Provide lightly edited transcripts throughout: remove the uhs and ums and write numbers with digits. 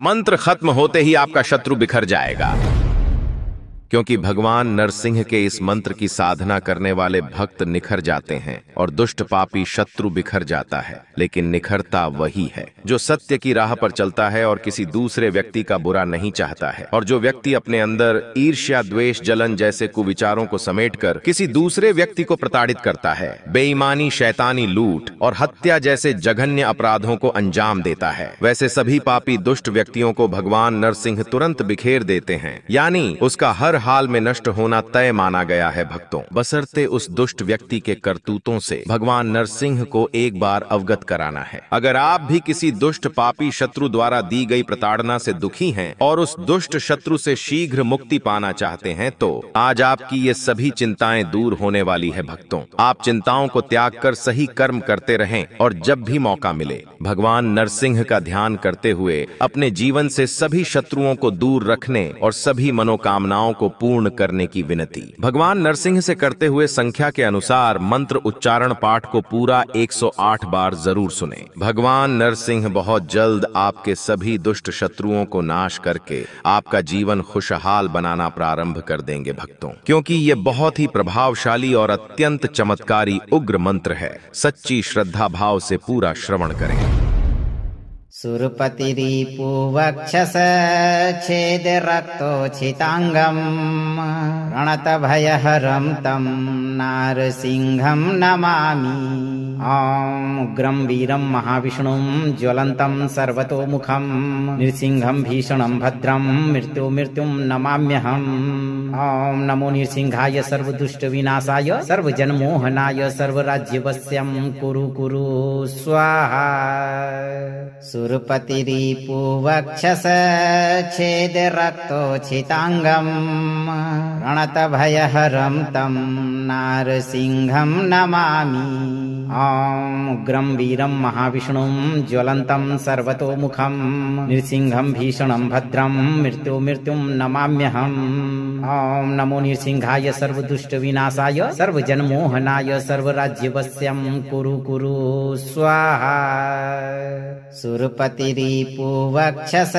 मंत्र खत्म होते ही आपका शत्रु बिखर जाएगा, क्योंकि भगवान नरसिंह के इस मंत्र की साधना करने वाले भक्त निखर जाते हैं और दुष्ट पापी शत्रु बिखर जाता है। लेकिन निखरता वही है जो सत्य की राह पर चलता है और किसी दूसरे व्यक्ति का बुरा नहीं चाहता है, और जो व्यक्ति अपने अंदर ईर्ष्या, द्वेष, जलन जैसे कुविचारों को समेटकर किसी दूसरे व्यक्ति को प्रताड़ित करता है, बेईमानी, शैतानी, लूट और हत्या जैसे जघन्य अपराधों को अंजाम देता है, वैसे सभी पापी दुष्ट व्यक्तियों को भगवान नरसिंह तुरंत बिखेर देते हैं। यानी उसका हर हाल में नष्ट होना तय माना गया है भक्तों, बशर्ते उस दुष्ट व्यक्ति के करतूतों से भगवान नरसिंह को एक बार अवगत कराना है। अगर आप भी किसी दुष्ट पापी शत्रु द्वारा दी गई प्रताड़ना से दुखी हैं और उस दुष्ट शत्रु से शीघ्र मुक्ति पाना चाहते हैं, तो आज आपकी ये सभी चिंताएं दूर होने वाली है भक्तों। आप चिंताओं को त्याग कर सही कर्म करते रहें और जब भी मौका मिले भगवान नरसिंह का ध्यान करते हुए अपने जीवन से सभी शत्रुओं को दूर रखने और सभी मनोकामनाओं को पूर्ण करने की विनती। भगवान नरसिंह से करते हुए संख्या के अनुसार मंत्र उच्चारण पाठ को पूरा 108 बार जरूर सुने। भगवान नरसिंह बहुत जल्द आपके सभी दुष्ट शत्रुओं को नाश करके आपका जीवन खुशहाल बनाना प्रारंभ कर देंगे भक्तों, क्योंकि ये बहुत ही प्रभावशाली और अत्यंत चमत्कारी उग्र मंत्र है। सच्ची श्रद्धा भाव से पूरा श्रवण करें। सुरपतिरीपु वक्षस छेद रक्तोच्छितांगम रणतभयहरं तं नारसिंहं नमामि। ॐ उग्रं वीरं महाविष्णुं ज्वलन्तं सर्वतोमुखं नृसिंहं भीषणं भद्रं मृत्युं नमाम्यहम्। ॐ नमो नृसिंहाय सर्वदुष्टविनाशाय सर्वजनमोहनाय सर्वराज्यवश्यं कुरु स्वाहा। सुरपतिरीपु वक्षस छेद रक्तोच्छितांगम रणतभयहरं तं नारसिंहं नमामि। ॐ उग्रं वीरं महाविष्णुं ज्वलन्तं सर्वतोमुखं नृसिंहं भीषणं भद्रं मृत्युं नमाम्यहम्। ॐ नमो नृसिंहाय सर्वदुष्टविनाशाय सर्वजनमोहनाय सर्वराज्यवश्यं कुरु स्वाहा। सुरपतिरीपु वक्षस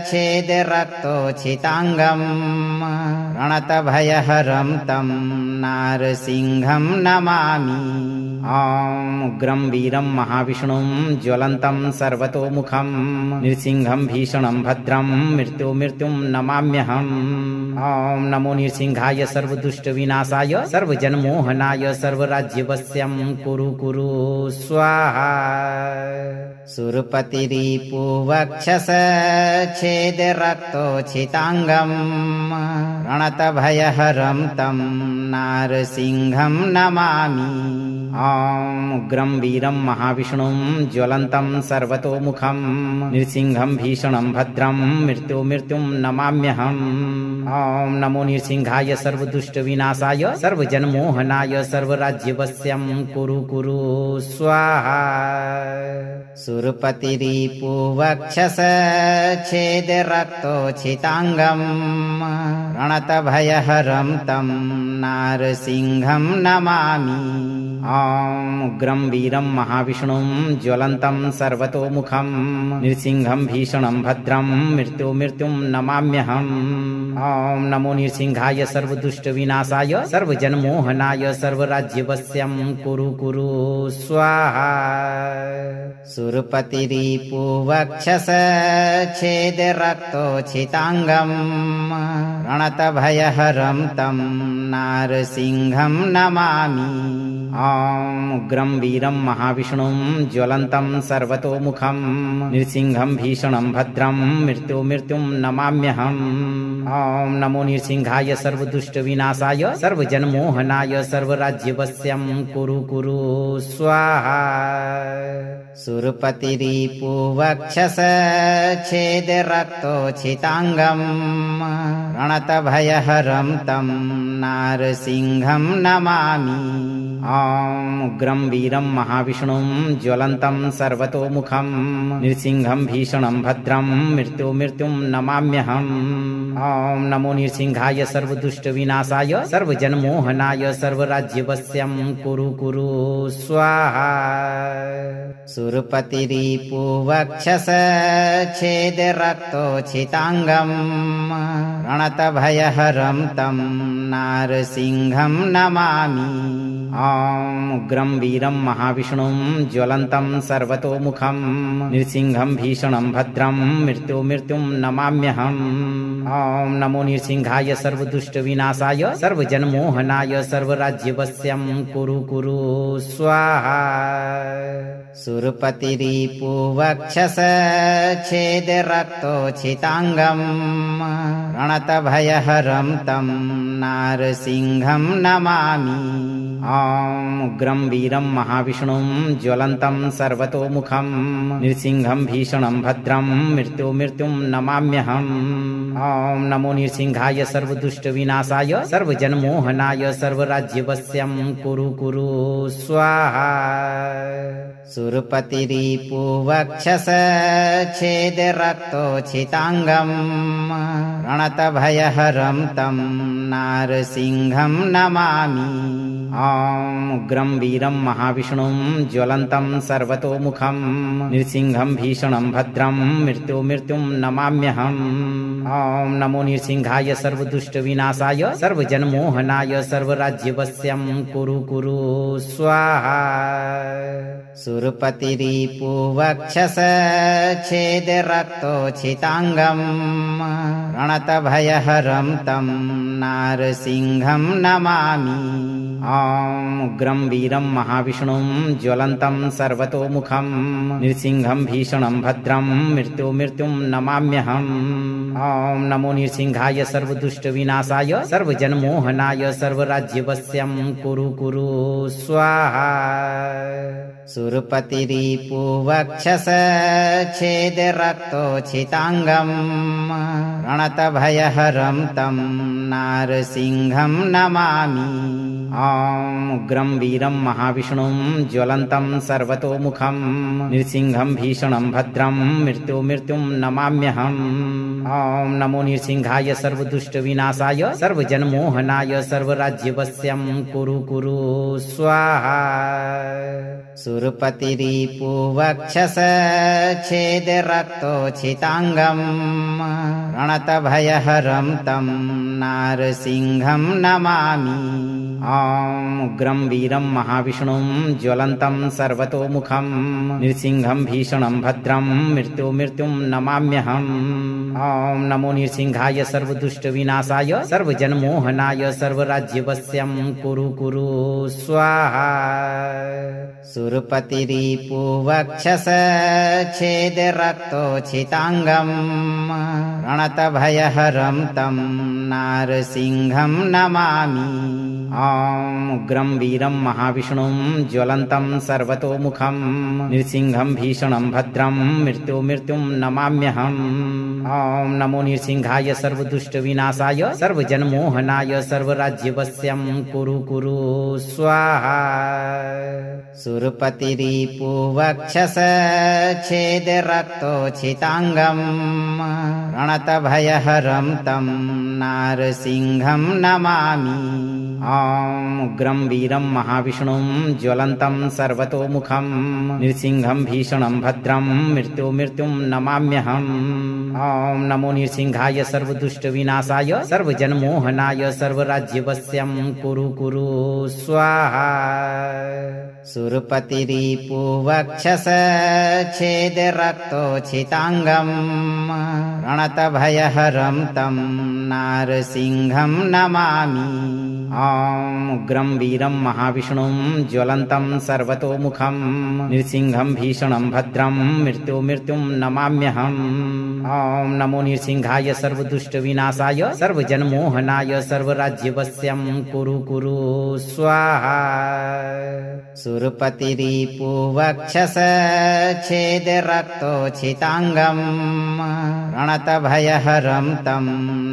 छेद रक्तोच्छितांगम रणतभयहरं तं नारसिंहं नमामि। ॐ उग्रं वीरं महाविष्णुं ज्वलन्तं सर्वतोमुखं नृसिंहं भीषणं भद्रं मृत्युं नमाम्यहम्। ॐ नमो नृसिंहाय सर्वदुष्टविनाशाय सर्वजनमोहनाय सर्वराज्यवश्यं कुरु स्वाहा। सुरपतिरीपु वक्षस छेद रक्तोच्छितांगम रणतभयहरं तं नारसिंहं नमामि। ॐ उग्रं वीरं महाविष्णुं ज्वलन्तं सर्वतोमुखं नृसिंहं भीषणं भद्रं मृत्युं नमाम्यहम्। ॐ नमो नृसिंहाय सर्वदुष्टविनाशाय सर्वजनमोहनाय सर्वराज्यवश्यं कुरु स्वाहा। सुरपतिरीपु वक्षस छेद रक्तोच्छितांगम रणतभयहरं तं नारसिंहं नमामि। ॐ उग्रं वीरं महाविष्णुं ज्वलन्तं सर्वतोमुखं नृसिंहं भीषणं भद्रं मृत्युं नमाम्यहम्। ॐ नमो नृसिंहाय सर्वदुष्टविनाशाय सर्वजनमोहनाय सर्वराज्यवश्यं कुरु स्वाहा। सुरपतिरीपु वक्षस छेद रक्तोच्छितांगम रणतभयहरं तं नारसिंहं नमामि। ॐ उग्रं वीरं महाविष्णुं ज्वलन्तं सर्वतोमुखं नृसिंहं भीषणं भद्रं मृत्युं नमाम्यहम्। ॐ नमो नृसिंहाय सर्वदुष्टविनाशाय सर्वजनमोहनाय सर्वराज्यवश्यं कुरु स्वाहा। सुरपतिरीपु वक्षस छेद रक्तोच्छितांगम रणतभयहरं तं नारसिंहं नमामि। ॐ उग्रं वीरं महाविष्णुं ज्वलन्तं सर्वतोमुखं नृसिंहं भीषणं भद्रं मृत्युं नमाम्यहम् ॐ नमो नृसिंहाय सर्वदुष्टविनाशाय सर्वजनमोहनाय सर्वराज्यवश्यं कुरु स्वाहा सुरपतिरिपुवक्षस छेद रक्तोच्छिताङ्गम् रणतभयहरं तं नारसिंहं नमामि ॐ उग्रं वीरं महाविष्णुं ज्वलन्तं सर्वतोमुखं नृसिंहं भीषणं भद्रं मृत्युं नमाम्यहम् ॐ नमो नृसिंहाय सर्वदुष्टविनाशाय सर्वजनमोहनाय सर्वराज्यवश्यं कुरु स्वाहा सुरपतिरिपुवक्षस छेद रक्तोच्छिताङ्गम् रणतभयहरं तं नारसिंहं नमामि ॐ उग्रं वीरं महाविष्णुं ज्वलन्तं सर्वतोमुखं नृसिंहं भीषणं भद्रं मृत्युं नमाम्यहम् ॐ नमो नृसिंहाय सर्वदुष्टविनाशाय सर्वजनमोहनाय सर्वराज्यवश्यं कुरु स्वाहा सुरपतिरिपुवक्षस छेद रक्तोच्छिताङ्गम् रणतभयहरं तं नारसिंहं नमामि ॐ उग्रं वीरं महाविष्णुं ज्वलन्तं सर्वतोमुखं नृसिंहं भीषणं भद्रं मृत्युं नमाम्यहम् ॐ नमो नृसिंहाय सर्वदुष्टविनाशाय सर्वजनमोहनाय सर्वराज्यवश्यं कुरु स्वाहा सुरपतिरिपुवक्षस छेद रक्तोच्छिताङ्गम् रणतभयहरं तं नारसिंहं नमामि ॐ उग्रं वीरं महाविष्णुं ज्वलन्तं सर्वतोमुखं नृसिंहं भीषणं भद्रं मृत्युं नमाम्यहम् ॐ नमो नृसिंहाय सर्वदुष्टविनाशाय सर्वजनमोहनाय सर्वराज्यवश्यं कुरु स्वाहा सुरपतिरिपुवक्षस छेद रक्तोच्छिताङ्गम् रणतभयहरं तं नारसिंहं नमामि ॐ उग्रं वीरं महाविष्णुं ज्वलन्तं सर्वतोमुखं नृसिंहं भीषणं भद्रं मृत्युं नमाम्यहम् ॐ नमो नृसिंहाय सर्वदुष्टविनाशाय सर्वजनमोहनाय सर्वराज्यवश्यं कुरु स्वाहा सुरपतिरिपुवक्षस छेद रक्तोच्छिताङ्गम् रणतभयहरं तं नारसिंहं नमामि ॐ उग्रं वीरं महाविष्णुं ज्वलन्तं सर्वतोमुखं नृसिंहं भीषणं भद्रं मृत्युं नमाम्यहम् ॐ नमो नृसिंहाय सर्वदुष्टविनाशाय सर्वजनमोहनाय सर्वराज्यवश्यं कुरु स्वाहा सुरपतिरिपुवक्षस छेद रक्तोच्छिताङ्गम् रणतभयहरं तं नारसिंहं नमामि ॐ उग्रं वीरं महाविष्णुं ज्वलन्तं सर्वतोमुखं नृसिंहं भीषणं भद्रं मृत्युं नमाम्यहम् ॐ नमो नृसिंहाय सर्वदुष्टविनाशाय सर्वजनमोहनाय सर्वराज्यवश्यं कुरु स्वाहा सुरपतिरिपुवक्षस छेद रक्तोच्छिताङ्गम् रणतभयहरं तं नारसिंहं नमामि ॐ उग्रं वीरं महाविष्णुं ज्वलन्तं सर्वतोमुखं नृसिंहं भीषणं भद्रं मृत्युं नमाम्यहम् ॐ नमो नृसिंहाय सर्वदुष्टविनाशाय सर्वजनमोहनाय सर्वराज्यवश्यं कुरु स्वाहा सुरपतिरिपुवक्षस छेद रक्तोच्छिताङ्गम् रणतभयहरं तं नारसिंहं नमामि ॐ उग्रं वीरं महाविष्णुं ज्वलन्तं सर्वतोमुखं नृसिंहं भीषणं भद्रं मृत्युं नमाम्यहम् ॐ नमो नृसिंहाय सर्वदुष्टविनाशाय सर्वजनमोहनाय सर्वराज्यवश्यं कुरु स्वाहा सुरपतिरिपुवक्षस छेद रक्तोच्छिताङ्गम् रणतभयहरं तं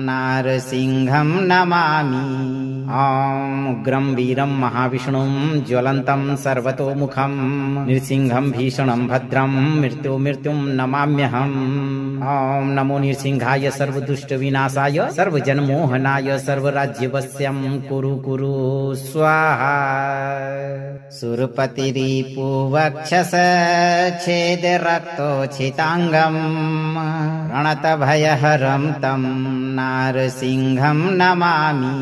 नारसिंहं नमामि ॐ उग्रं वीरं महाविष्णुं ज्वलन्तं सर्वतोमुखं नृसिंहं भीषणं भद्रं मृत्युं नमाम्यहम् ॐ नमो नृसिंहाय सर्वदुष्टविनाशाय सर्वजनमोहनाय सर्वराज्यवश्यं कुरु स्वाहा सुरपतिरिपु वक्षस छेद रक्तोच्छिताङ्गम् रणतभयहरं तं नारसिंहं नमामि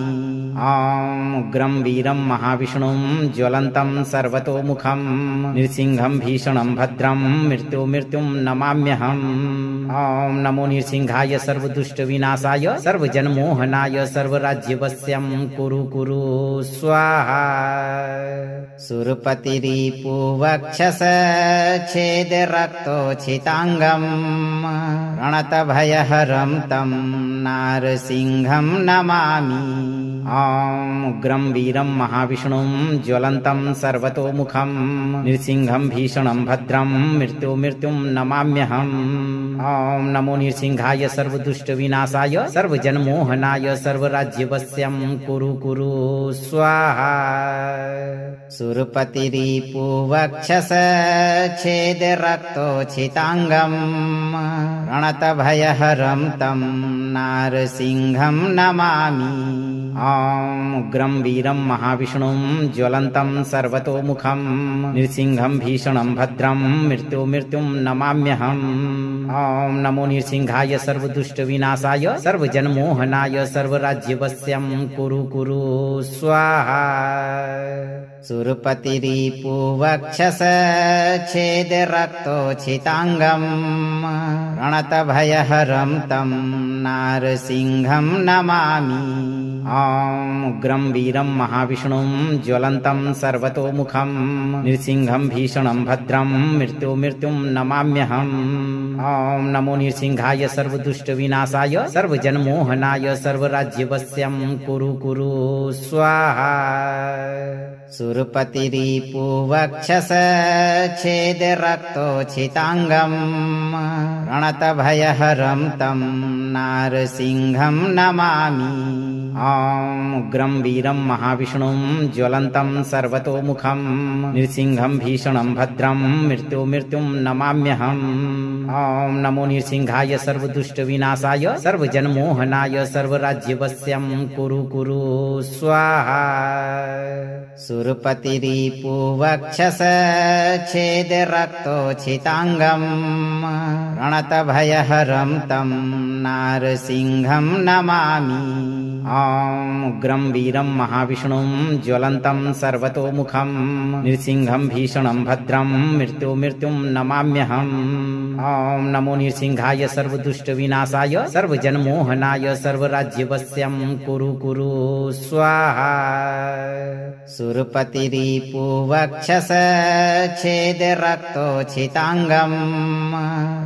ॐ उग्रं वीरं महाविष्णुं ज्वलन्तं सर्वतोमुखं नृसिंहं भीषणं भद्रं मृत्युं नमाम्यहम् ॐ नमो नृसिंहाय सर्वदुष्टविनाशाय सर्वजनमोहनाय सर्वराज्यवश्यं कुरु स्वाहा सुरपतिरिपु वक्षस छेद रक्तोच्छिताङ्गम् रणतभयहरं तं नारसिंहं नमामि ॐ उग्रं वीरं महाविष्णुं ज्वलन्तं सर्वतोमुखं नृसिंहं भीषणं भद्रं मृत्युं नमाम्यहम् ॐ नमो नृसिंहाय सर्वदुष्टविनाशाय सर्वजनमोहनाय सर्वराज्यवश्यं कुरु स्वाहा सुरपतिरिपु वक्षस छेद रक्तोच्छिताङ्गम् रणतभयहरं तं नारसिंहं नमामि ॐ उग्रं वीरं महाविष्णुं ज्वलन्तं सर्वतोमुखं नृसिंहं भीषणं भद्रं मृत्युं नमाम्यहम् ॐ नमो नृसिंहाय सर्वदुष्टविनाशाय सर्वजनमोहनाय सर्वराज्यवश्यं कुरु स्वाहा सुरपतिरिपु वक्षस छेद रक्तोच्छिताङ्गम् रणतभयहरं तं नारसिंहं नमामि ॐ उग्रं वीरं महाविष्णुं ज्वलन्तं सर्वतोमुखं नृसिंहं भीषणं भद्रं मृत्युं नमाम्यहम् ॐ नमो नृसिंहाय सर्वदुष्टविनाशाय सर्वजनमोहनाय सर्वराज्यवश्यं कुरु स्वाहा सुरपतिरिपु वक्षस छेद रक्तोच्छिताङ्गम् रणतभयहरं तं नारसिंहं नमामि ॐ उग्रं वीरं महाविष्णुं ज्वलन्तं सर्वतोमुखं नृसिंहं भीषणं भद्रं मृत्युं नमाम्यहम् ॐ नमो नृसिंहाय सर्वदुष्टविनाशाय सर्वजनमोहनाय सर्वराज्यवश्यं कुरु स्वाहा सुरपतिरिपु वक्षस छेद रक्तोच्छिताङ्गम् रणतभयहरं तं नारसिंहं नमामि ॐ उग्रं वीरं महाविष्णुं ज्वलन्तं सर्वतोमुखं नृसिंहं भीषणं भद्रं मृत्युं नमाम्यहम् ॐ नमो नृसिंहाय सर्वदुष्टविनाशाय सर्वजनमोहनाय सर्वराज्यवश्यं कुरु स्वाहा सुरपतिरिपु वक्षस छेद रक्तोच्छिताङ्गम्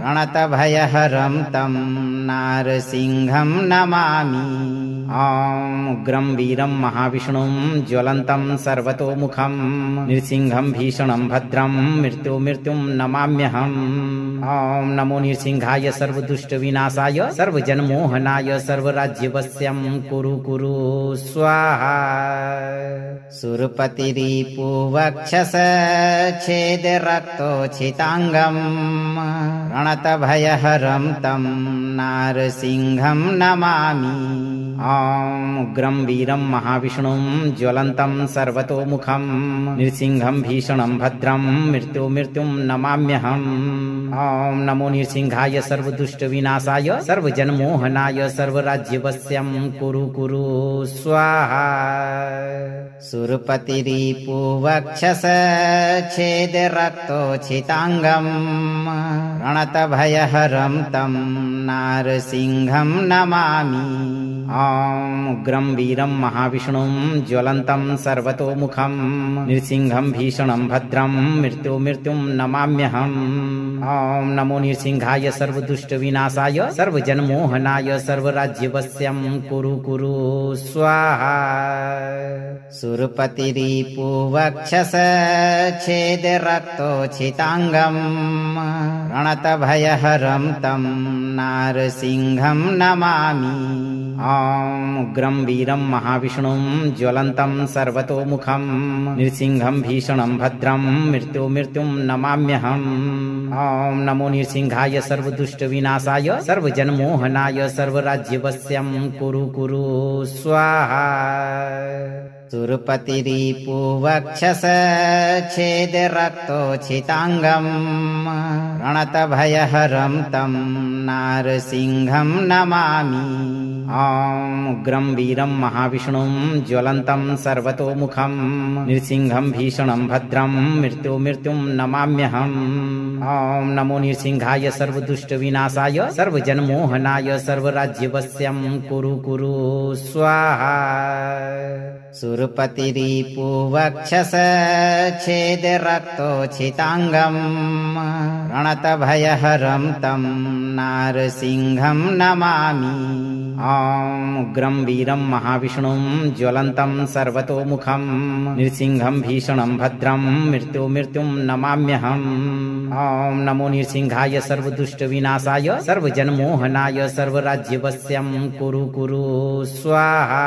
रणतभयहरं तं नारसिंहं नमामि ॐ उग्रं वीरं महाविष्णुं ज्वलन्तं सर्वतोमुखं नृसिंहं भीषणं भद्रं मृत्युं नमाम्यहम् ॐ नमो नृसिंहाय सर्वदुष्टविनाशाय सर्वजनमोहनाय सर्वराज्यवश्यं कुरु स्वाहा सुरपतिरिपु वक्षस छेद रक्तोच्छिताङ्गम् रणतभयहरं तं नारसिंहं नमामि ॐ उग्रं वीरं महाविष्णुं ज्वलन्तं सर्वतोमुखं नृसिंहं भीषणं भद्रं मृत्युं नमाम्यहम् ॐ नमो नृसिंहाय सर्वदुष्टविनाशाय सर्वजनमोहनाय सर्वराज्यवश्यं कुरु स्वाहा सुरपतिरिपु वक्षस छेद रक्तोच्छिताङ्गम् रणतभयहरं तं नारसिंहं नमामि ॐ उग्रं वीरं महाविष्णुं ज्वलन्तं सर्वतोमुखं नृसिंहं भीषणं भद्रं मृत्युं नमाम्यहम् ॐ नमो नृसिंहाय सर्वदुष्टविनाशाय सर्वजनमोहनाय सर्वराज्यवश्यं कुरु स्वाहा सुरपतिरिपु वक्षस छेद रक्तोच्छिताङ्गम् रणतभयहरं तं नारसिंहं नमामि ॐ उग्रं वीरं महाविष्णुं ज्वलन्तं सर्वतोमुखं नृसिंहं भीषणं भद्रं मृत्युं नमाम्यहम् ॐ नमो नृसिंहाय सर्वदुष्टविनाशाय सर्वजनमोहनाय सर्वराज्यवश्यं कुरु स्वाहा सुरपतिरिपुवक्षस छेद रक्तोच्छिताङ्गम् रणतभयहरं तं नारसिंहं नमामि ॐ उग्रं वीरं महाविष्णुं ज्वलन्तं सर्वतोमुखं नृसिंहं भीषणं भद्रं मृत्युं नमाम्यहम् ॐ नमो नृसिंहाय सर्वदुष्टविनाशाय सर्वजनमोहनाय सर्वराज्यवश्यं कुरु स्वाहा सुरपतिरिपुवक्षस छेद रक्तोच्छिताङ्गम् रणतभयहरं तं नारसिंहं नमामि ॐ उग्रं वीरं महाविष्णुं ज्वलन्तं सर्वतोमुखं नृसिंहं भीषणं भद्रं मृत्युं नमाम्यहम् ॐ नमो नृसिंहाय सर्वदुष्टविनाशाय सर्वजनमोहनाय सर्वराज्यवश्यं कुरु स्वाहा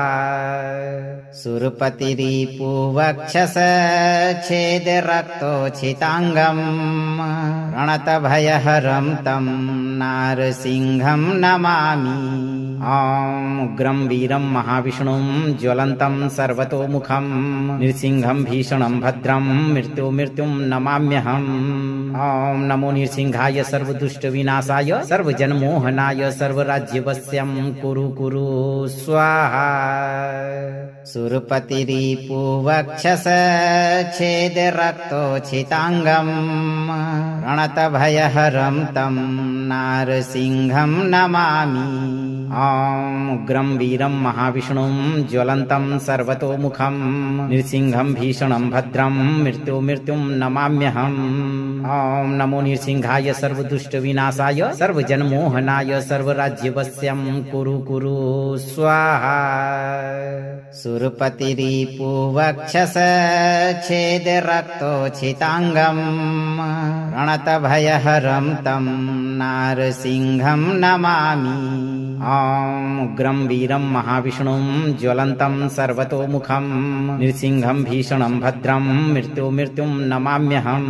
सुरपतिरिपुवक्षस छेद रक्तोच्छिताङ्गम् रणतभयहरं तं नारसिंहं नमामि ॐ उग्रं वीरं महाविष्णुं ज्वलन्तं सर्वतोमुखं नृसिंहं भीषणं भद्रं मृत्युं नमाम्यहम् ॐ नमो नृसिंहाय सर्वदुष्टविनाशाय सर्वजनमोहनाय सर्वराज्यवश्यं कुरु स्वाहा सुरपतिरिपुवक्षस छेद रक्तोच्छिताङ्गम् रणतभयहरं तं नारसिंहं नमामि ॐ उग्रं वीरं महाविष्णुं ज्वलन्तं सर्वतोमुखं नृसिंहं भीषणं भद्रं मृत्युं नमाम्यहम् ॐ नमो नृसिंहाय सर्वदुष्टविनाशाय सर्वजनमोहनाय सर्वराज्यवश्यं कुरु स्वाहा सुरपतिरिपुवक्षस छेद रक्तोच्छिताङ्गम् रणतभयहरं तं नारसिंहं नमामि ॐ उग्रं वीरं महाविष्णुं ज्वलन्तं सर्वतोमुखं नृसिंहं भीषणं भद्रं मृत्युं नमाम्यहम्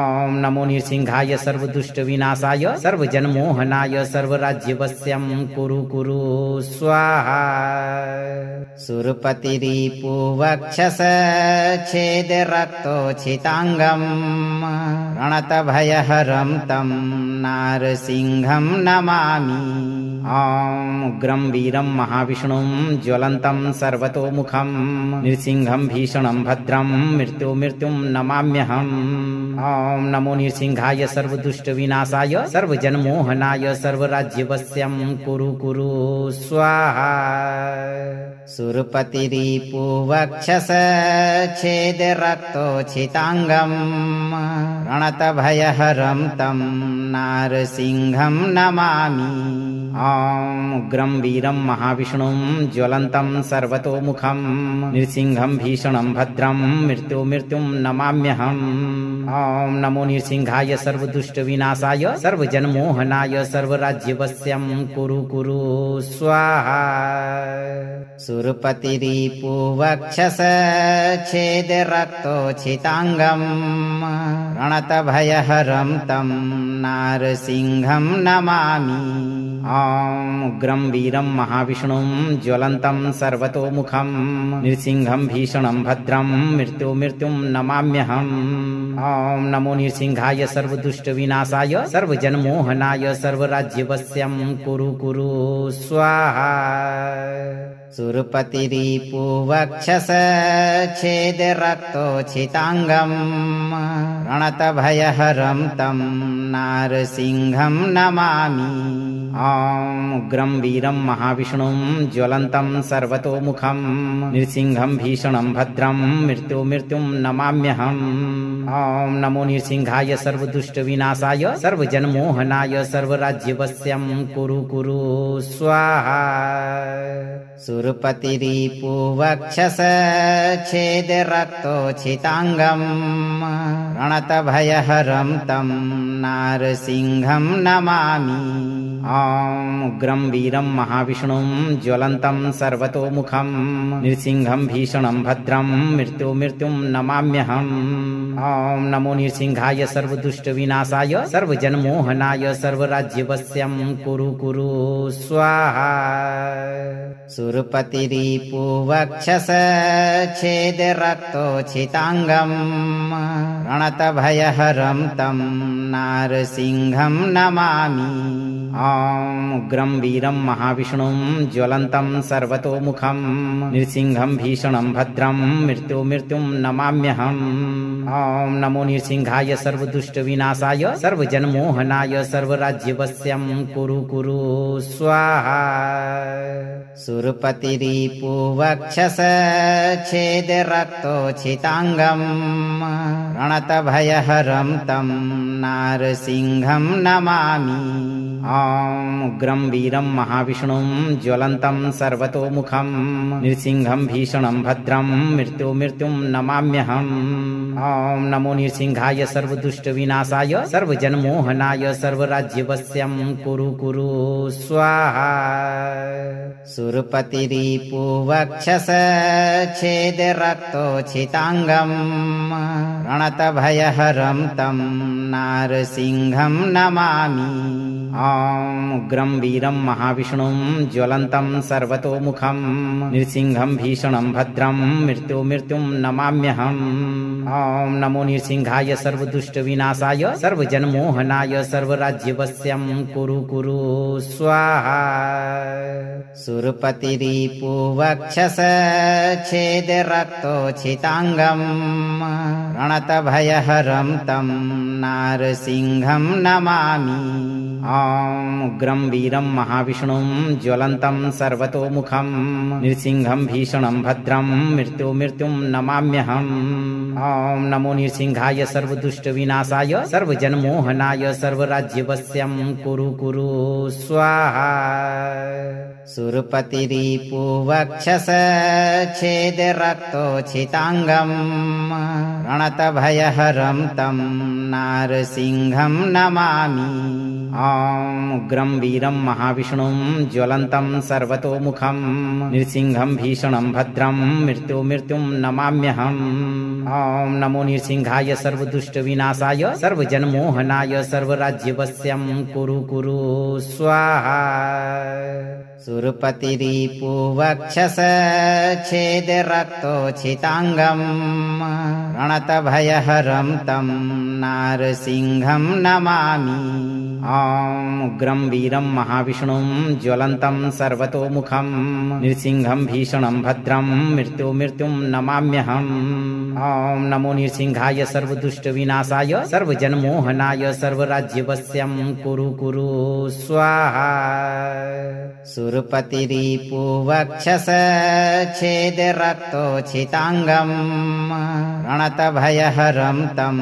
ॐ नमो नृसिंहाय सर्वदुष्टविनाशाय सर्वजनमोहनाय सर्वराज्यवश्यं कुरु स्वाहा सुरपतिरिपुवक्षस छेद रक्तोच्छिताङ्गम् रणतभयहरं तं नारसिंहं नमामि ॐ उग्रं वीरं महाविष्णुं ज्वलन्तं सर्वतोमुखं नृसिंहं भीषणं भद्रं मृत्युं नमाम्यहम् ॐ नमो नृसिंहाय सर्वदुष्टविनाशाय सर्वजनमोहनाय सर्वराज्यवश्यं कुरु स्वाहा सुरपतिरिपुवक्षस छेद रक्तोच्छिताङ्गम् रणतभयहरं तं नारसिंहं नमामि ॐ उग्रं वीरं महाविष्णुं ज्वलन्तं सर्वतोमुखं नृसिंहं भीषणं भद्रं मृत्युं नमाम्यहम् ॐ नमो नृसिंहाय सर्वदुष्टविनाशाय सर्वजनमोहनाय सर्वराज्यवश्यं कुरु स्वाहा सुरपतिरिपुवक्षस छेद रक्तोच्छिताङ्गम् रणतभयहरं तं नारसिंहं नमामि ॐ उग्रं वीरं महाविष्णुं ज्वलन्तं सर्वतोमुखं नृसिंहं भीषणं भद्रं मृत्युं नमाम्यहम् ॐ नमो नृसिंहाय सर्वदुष्टविनाशाय सर्वजनमोहनाय सर्वराज्यवश्यं कुरु स्वाहा सुरपतिरिपुवक्षस छेद रक्तोच्छिताङ्गम् रणतभयहरं तं नारसिंहं नमामि ॐ उग्रं वीरं महाविष्णुं ज्वलन्तं सर्वतोमुखं नृसिंहं भीषणं भद्रं मृत्युं नमाम्यहम् ॐ नमो नृसिंहाय सर्वदुष्टविनाशाय सर्वजनमोहनाय सर्वराज्यवश्यं कुरु स्वाहा सुरपतिरिपुवक्षस छेद रक्तोच्छिताङ्गम् रणतभयहरं तं नारसिंहं नमामि ॐ उग्रं वीरं महाविष्णुं ज्वलन्तं सर्वतोमुखं नृसिंहं भीषणं भद्रं मृत्युं नमाम्यहम् ॐ नमो नृसिंहाय सर्वदुष्टविनाशाय सर्वजनमोहनाय सर्वराज्यवश्यं कुरु स्वाहा सुरपतिरिपुवक्षस छेदरक्तोच्छिताङ्गं रणतभयहरं तं नारसिंहं नमामि ॐ उग्रं वीरं महाविष्णुं ज्वलन्तं सर्वतोमुखं नृसिंहं भीषणं भद्रं मृत्युं नमाम्यहम् ॐ नमो नृसिंहाय सर्वदुष्टविनाशाय सर्वजनमोहनाय सर्वराज्यवश्यं कुरु स्वाहा सुरपतिरिपुवक्षस छेदरक्तोच्छिताङ्गं रणतभयहरं तं नारसिंहं नमामि ॐ उग्रं वीरं महाविष्णुं ज्वलन्तं सर्वतोमुखं नृसिंहं भीषणं भद्रं मृत्युं नमाम्यहम् ॐ नमो नृसिंहाय सर्वदुष्टविनाशाय सर्वजनमोहनाय सर्वराज्यवश्यं कुरु स्वाहा सुरपतिरिपुवक्षस छेदरक्तोच्छिताङ्गं रणतभयहरं तं नारसिंहं नमामि ॐ उग्रं वीरं महाविष्णुं ज्वलन्तं सर्वतोमुखं नृसिंहं भीषणं भद्रं मृत्युं नमाम्यहम् ॐ नमो नृसिंहाय सर्वदुष्टविनाशाय सर्वजनमोहनाय सर्वराज्यवश्यं कुरु स्वाहा सुरपतिरिपुवक्षस छेदरक्तोच्छिताङ्गं रणतभयहरं तं नारसिंहं नमामि ॐ उग्रं वीरं महाविष्णुं ज्वलन्तं सर्वतोमुखं नृसिंहं भीषणं भद्रं मृत्युं नमाम्यहम् ॐ नमो नृसिंहाय सर्वदुष्टविनाशाय सर्वजनमोहनाय सर्वराज्यवश्यं कुरु स्वाहा सुरपतिरिपुवक्षस छेदरक्तोच्छिताङ्गं रणतभयहरं तं नारसिंहं नमामि ॐ उग्रं वीरं महाविष्णुं ज्वलन्तं सर्वतोमुखं नृसिंहं भीषणं भद्रं मृत्युं नमाम्यहम् ॐ नमो नृसिंहाय सर्वदुष्टविनाशाय सर्वजनमोहनाय सर्वराज्यवश्यं कुरु स्वाहा सुरपतिरिपुवक्षस छेदरक्तोच्छिताङ्गं रणतभयहरं तं नारसिंहं नमामि ॐ उग्रं वीरं महाविष्णुं ज्वलन्तं सर्वतोमुखं नृसिंहं भीषणं भद्रं मृत्युं नमाम्यहम् ॐ नमो नृसिंहाय सर्वदुष्टविनाशाय सर्वजनमोहनाय सर्वराज्यवश्यं कुरु स्वाहा सुरपतिरिपुवक्षस छेदरक्तोच्छिताङ्गं रणतभयहरं तं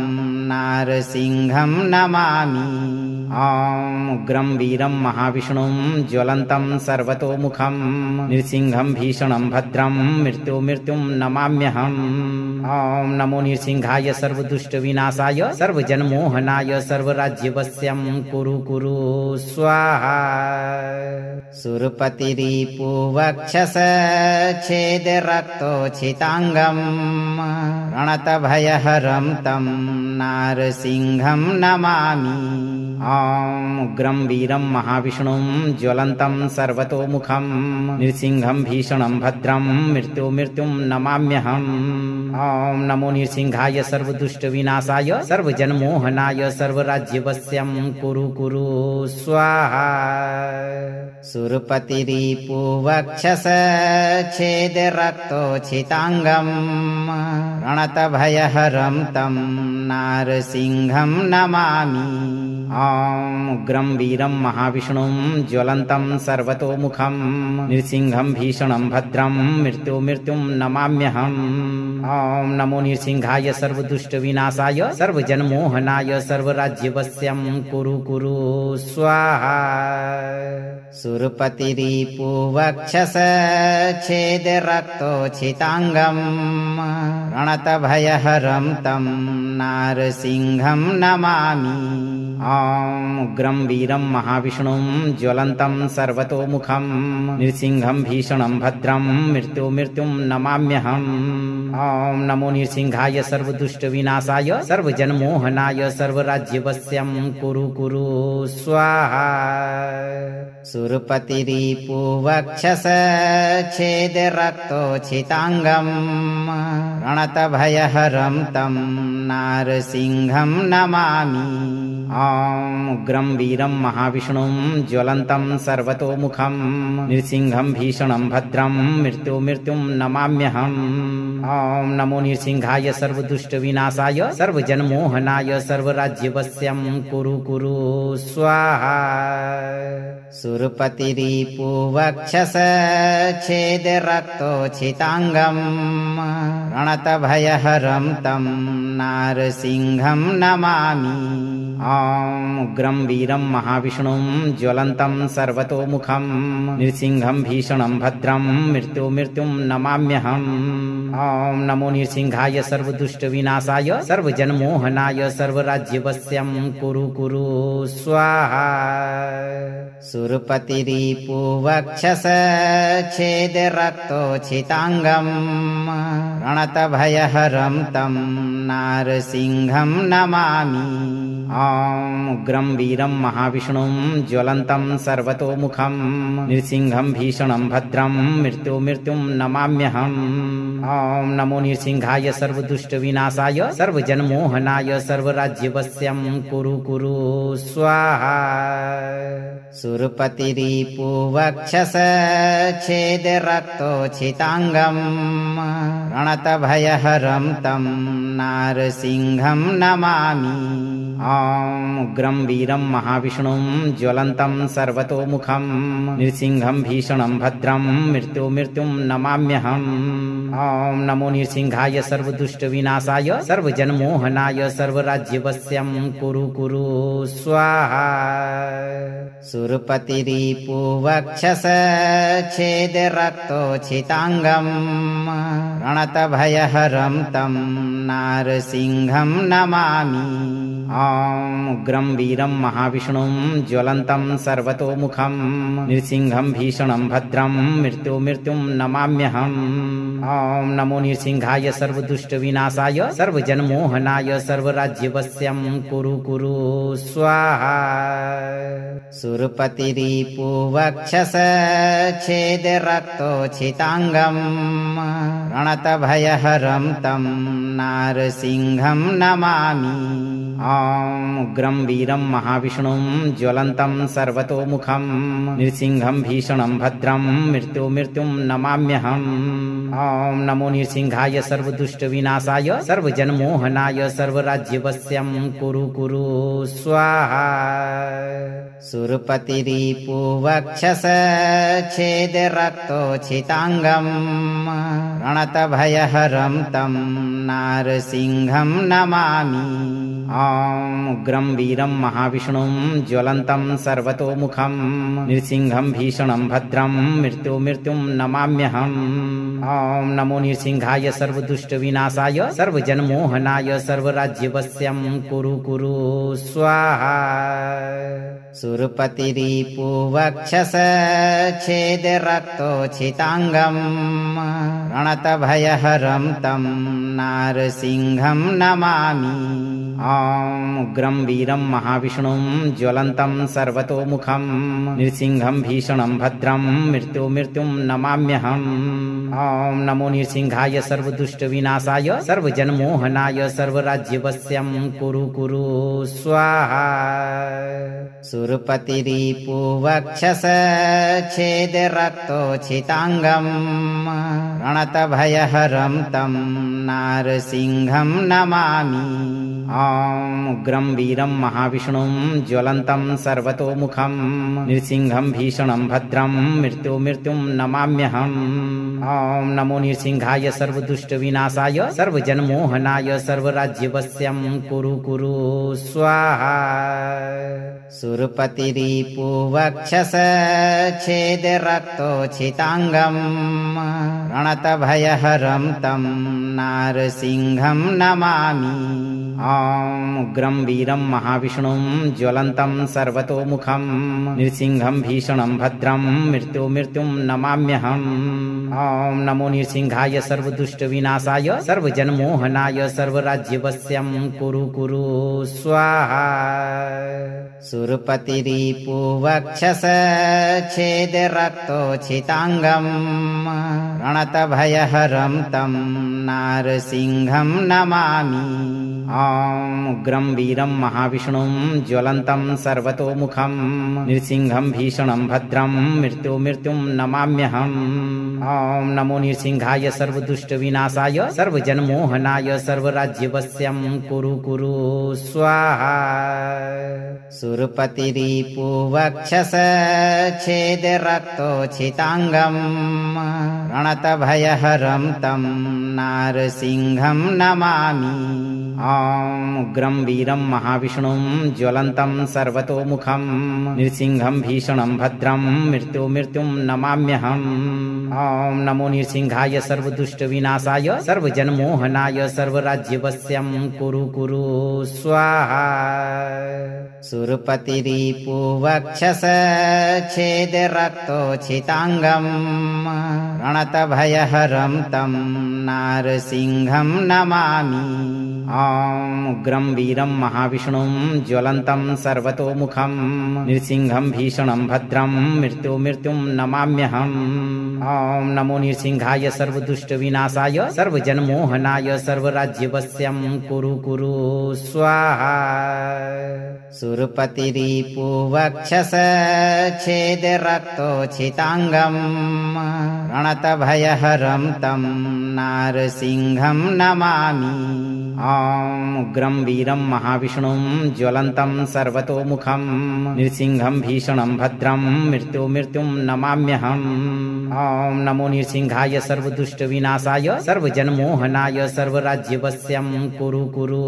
नारसिंहं नमामि ॐ उग्रं वीरं महाविष्णुं ज्वलन्तं सर्वतोमुखं नृसिंहं भीषणं भद्रं मृत्युं नमाम्यहम् ॐ नमो नृसिंहाय सर्वदुष्टविनाशाय सर्वजनमोहनाय सर्वराज्यवश्यं कुरु स्वाहा सुरपतिरिपुवक्षस छेदरक्तोच्छिताङ्गं रणतभयहरं तं नारसिंहं नमामि ॐ उग्रं वीरं महाविष्णुं ज्वलन्तं सर्वतोमुखं नृसिंहं भीषणं भद्रं मृत्युं नमाम्यहम् ॐ नमो नृसिंहाय सर्वदुष्टविनाशाय सर्वजनमोहनाय सर्वराज्यवश्यं कुरु स्वाहा सुरपतिरिपुवक्षस छेदरक्तोच्छिताङ्गं रणतभयहरं तं नारसिंहं नमामि ॐ उग्रं वीरं महाविष्णुं ज्वलन्तं सर्वतोमुखं नृसिंहं भीषणं भद्रं मृत्युं नमाम्यहम् ॐ नमो नृसिंहाय सर्वदुष्टविनाशाय सर्वजनमोहनाय सर्वराज्यवश्यं कुरु स्वाहा सुरपतिरिपुवक्षस छेदरक्तोच्छिताङ्गं रणतभयहरं तं नारसिंहं नमामि ॐ उग्रं वीरं महाविष्णुं ज्वलन्तं सर्वतोमुखं नृसिंहं भीषणं भद्रं मृत्युं नमाम्यहम् ॐ नमो नृसिंहाय सर्वदुष्टविनाशाय सर्वजनमोहनाय सर्वराज्यवश्यं कुरु स्वाहा सुरपतिरिपुवक्षस छेदरक्तोच्छिताङ्गम् रणतभयहरं तं नारसिंहं नमामि ॐ उग्रं वीरं महाविष्णुं ज्वलन्तं सर्वतोमुखं नृसिंहं भीषणं भद्रं मृत्युं नमाम्यहम् ॐ नमो नृसिंहाय सर्वदुष्टविनाशाय सर्वजनमोहनाय सर्वराज्यवश्यं कुरु स्वाहा सुरपतिरिपुवक्षस छेदरक्तोच्छिताङ्गम् रणतभयहरं तं नारसिंहं नमामि ॐ उग्रं वीरं महाविष्णुं ज्वलन्तं सर्वतोमुखं नृसिंहं भीषणं भद्रं मृत्युं नमाम्यहम् ॐ नमो नृसिंहाय सर्वदुष्टविनाशाय सर्वजनमोहनाय सर्वराज्यवश्यं कुरु स्वाहा सुरपतिरिपुवक्षस छेदरक्तोच्छिताङ्गम् रणतभयहरं तं नारसिंहं नमामि ॐ उग्रं वीरं महाविष्णुं ज्वलन्तं सर्वतोमुखं नृसिंहं भीषणं भद्रं मृत्युं नमाम्यहम् ॐ नमो नृसिंहाय सर्वदुष्टविनाशाय सर्वजनमोहनाय सर्वराज्यवश्यं कुरु स्वाहा सुरपतिरिपुवक्षस छेदरक्तोच्छिताङ्गम् रणतभयहरं तं नारसिंहं नमामि ॐ उग्रं वीरं महाविष्णुं ज्वलन्तं सर्वतोमुखं नृसिंहं भीषणं भद्रं मृत्युं नमाम्यहम् ॐ नमो नृसिंहाय सर्वदुष्टविनाशाय सर्वजनमोहनाय सर्वराज्यवश्यं कुरु स्वाहा सुरपतिरिपुवक्षस छेदरक्तोच्छिताङ्गम् रणतभयहरं तं नारसिंहं नमामि ॐ उग्रं वीरं महाविष्णुं ज्वलन्तं सर्वतोमुखं नृसिंहं भीषणं भद्रं मृत्युं नमाम्यहम् ॐ नमो नृसिंहाय सर्वदुष्टविनाशाय सर्वजनमोहनाय सर्वराज्यवश्यं कुरु स्वाहा सुरपतिरिपुवक्षस छेदरक्तोच्छिताङ्गम् रणतभयहरं तं नारसिंहं नमामि ॐ उग्रं वीरं महाविष्णुं ज्वलन्तं सर्वतोमुखं नृसिंहं भीषणं भद्रं मृत्युं नमाम्यहम् ॐ नमो नृसिंहाय सर्वदुष्टविनाशाय सर्वजनमोहनाय सर्वराज्यवश्यं कुरु स्वाहा सुरपतिरिपुवक्षस छेदरक्तोच्छिताङ्गम् रणतभयहरं तं नारसिंहं नमामि ॐ उग्रं वीरं महाविष्णुं ज्वलन्तं सर्वतोमुखं नृसिंहं भीषणं भद्रं मृत्युं नमाम्यहम् ॐ नमो नृसिंहाय सर्वदुष्टविनाशाय सर्वजनमोहनाय सर्वराज्यवश्यं कुरु स्वाहा सुरपतिरिपुवक्षस छेदरक्तोच्छिताङ्गम् रणतभयहरं तं नारसिंहं नमामि ॐ उग्रं वीरं महाविष्णुं ज्वलन्तं सर्वतोमुखं नृसिंहं भीषणं भद्रं मृत्युं नमाम्यहम् ॐ नमो नृसिंहाय सर्वदुष्टविनाशाय सर्वजनमोहनाय सर्वराज्यवश्यं कुरु स्वाहा सुरपतिरिपुवक्षस छेदरक्तोच्छिताङ्गम् रणतभयहरं तं नारसिंहं नमामि ॐ उग्रं वीरं महाविष्णुं ज्वलन्तं सर्वतोमुखं नृसिंहं भीषणं भद्रं मृत्युं नमाम्यहम् ॐ नमो नृसिंहाय सर्वदुष्टविनाशाय सर्वजनमोहनाय सर्वराज्यवश्यं कुरु स्वाहा सुरपतिरिपुवक्षस छेदरक्तोच्छिताङ्गम् रणतभयहरं तं नारसिंहं नमामि ॐ उग्रं वीरं महाविष्णुं ज्वलन्तं सर्वतोमुखं नृसिंहं भीषणं भद्रं मृत्युं नमाम्यहम् ॐ नमो नृसिंहाय सर्वदुष्टविनाशाय सर्वजनमोहनाय सर्वराज्यवश्यं कुरु स्वाहा सुरपतिरिपु वक्षस छेद रक्तोच्छिताङ्गम् रणतभयहरं तं नारसिंहं नमामि ॐ उग्रं वीरं महाविष्णुं ज्वलन्तं सर्वतोमुखं नृसिंहं भीषणं भद्रं मृत्युं नमाम्यहम् ॐ नमो नृसिंहाय सर्वदुष्टविनाशाय सर्वजनमोहनाय सर्वराज्यवश्यं कुरु स्वाहा सुरपतिरिपु वक्षस छेद रक्तोच्छिताङ्गम् रणतभयहरं तं नारसिंहं नमामि ॐ उग्रं वीरं महाविष्णुं ज्वलन्तं सर्वतोमुखं नृसिंहं भीषणं भद्रं मृत्युं नमाम्यहम् ॐ नमो नृसिंहाय सर्वदुष्टविनाशाय सर्वजनमोहनाय सर्वराज्यवश्यं कुरु स्वाहा सुरपतिरिपु वक्षस छेद रक्तोच्छिताङ्गम् रणतभयहरं तं नारसिंहं नमामि ॐ उग्रं वीरं महाविष्णुं ज्वलन्तं सर्वतोमुखं नृसिंहं भीषणं भद्रं मृत्युं नमाम्यहम् ॐ नमो नृसिंहाय सर्वदुष्टविनाशाय सर्वजनमोहनाय सर्वराज्यवश्यं कुरु स्वाहा सुरपतिरिपु वक्षस छेद रक्तोच्छिताङ्गम् रणतभयहरं तं नारसिंहं नमामि ॐ उग्रं वीरं महाविष्णुं ज्वलन्तं सर्वतोमुखं नृसिंहं भीषणं भद्रं मृत्युं नमाम्यहम् ॐ नमो नृसिंहाय सर्वदुष्टविनाशाय सर्वजनमोहनाय सर्वराज्यवश्यं कुरु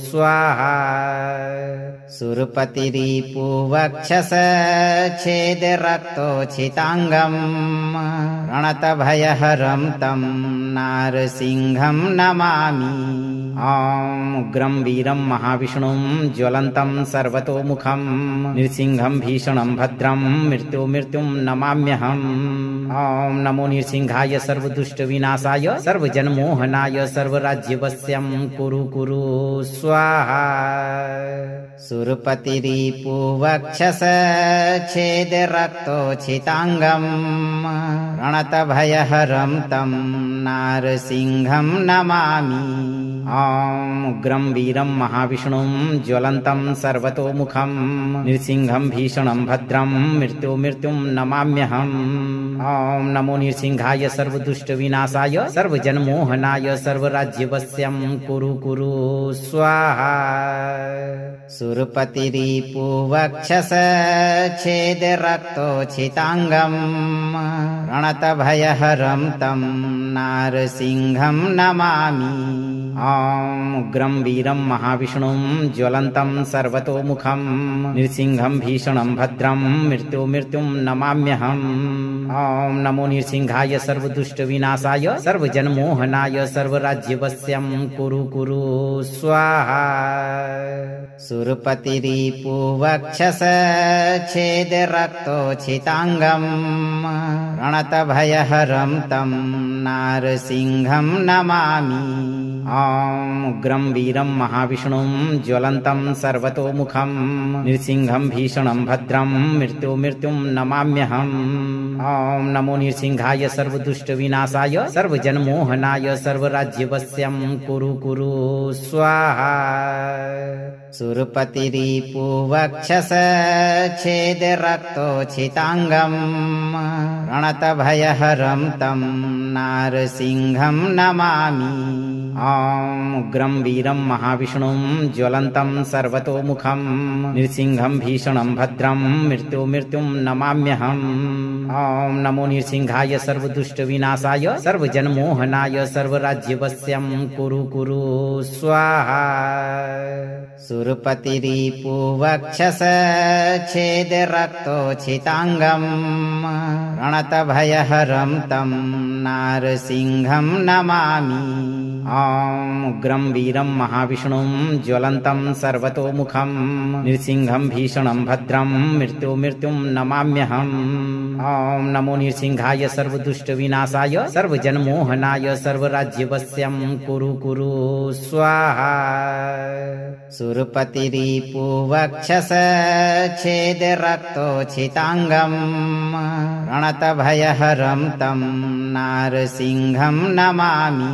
स्वाहा सुरपतिरिपु वक्षस छेद रक्तोच्छिताङ्गम् रणतभयहरं तं नारसिंहं नमामि ॐ उग्रं वीरं महाविष्णुं ज्वलन्तं सर्वतोमुखं नृसिंहं भीषणं भद्रं मृत्युं नमाम्यहम् ॐ नमो नृसिंहाय सर्वदुष्टविनाशाय सर्वजनमोहनाय सर्वराज्यवश्यं कुरु स्वाहा सुरपतिरिपु वक्षस छेद रक्तोच्छिताङ्गम् रणतभयहरं तं नारसिंहं नमामि ॐ उग्रं वीरं महाविष्णुं ज्वलन्तं सर्वतोमुखं नृसिंहं भीषणं भद्रं मृत्युं नमाम्यहम् ॐ नमो नृसिंहाय सर्वदुष्टविनाशाय सर्वजनमोहनाय सर्वराज्यवश्यं कुरु स्वाहा सुरपतिरिपु वक्षस छेद रक्तोच्छिताङ्गम् रणतभयहरं तं नारसिंहं नमामि ॐ उग्रं वीरं महाविष्णुं ज्वलन्तं सर्वतोमुखं नृसिंहं भीषणं भद्रं मृत्युं नमाम्यहम् ॐ नमो नृसिंहाय सर्वदुष्टविनाशाय सर्वजनमोहनाय सर्वराज्यवश्यं कुरु स्वाहा सुरपतिरिपु वक्षस छेद रक्तोच्छिताङ्गम् रणतभयहरं तं नारसिंहं नमामि ॐ उग्रं वीरं महाविष्णुं ज्वलन्तं सर्वतोमुखं नृसिंहं भीषणं भद्रं मृत्युं नमाम्यहम् ॐ नमो नृसिंहाय सर्वदुष्टविनाशाय सर्वजनमोहनाय सर्वराज्यवश्यं कुरु स्वाहा सुरपतिरिपु वक्षस छेद रक्तोच्छिताङ्गम् रणतभयहरं तं नारसिंहं नमामि ॐ उग्रं वीरं महाविष्णुं ज्वलन्तं सर्वतोमुखं नृसिंहं भीषणं भद्रं मृत्युं नमाम्यहम् ॐ नमो नृसिंहाय सर्वदुष्टविनाशाय सर्वजनमोहनाय सर्वराज्यवश्यं कुरु स्वाहा सुरपतिरिपु वक्षस छेद रक्तोच्छिताङ्गम् रणतभयहरं तं नारसिंहं नमामि ॐ उग्रं वीरं महाविष्णुं ज्वलन्तं सर्वतोमुखं नृसिंहं भीषणं भद्रं मृत्युं नमाम्यहम् ॐ नमो नृसिंहाय सर्वदुष्टविनाशाय सर्वजनमोहनाय सर्वराज्यवश्यं कुरु स्वाहा सुरपतिरिपुवक्षसच्छेदरक्तोच्छिताङ्गम् रणतभयहरं तं नारसिंहं नमामि